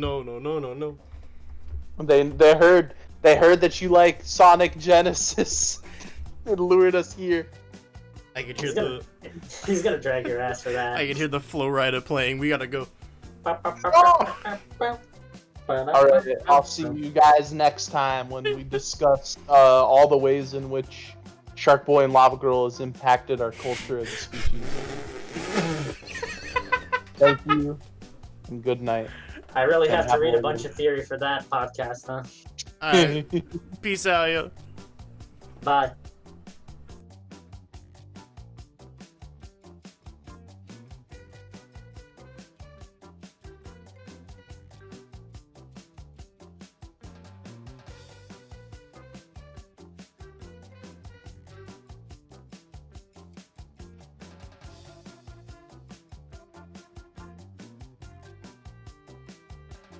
They heard that you like Sonic Genesis. It lured us here. I could hear He's gonna drag your ass for that. I can hear the Flow Rider playing. We gotta go. Alright, I'll see you guys next time when we discuss all the ways in which Shark Boy and Lava Girl has impacted our culture as a species. Thank you, and good night. I really have to read a bunch of theory for that podcast, huh? Alright. Peace out, yo. Bye.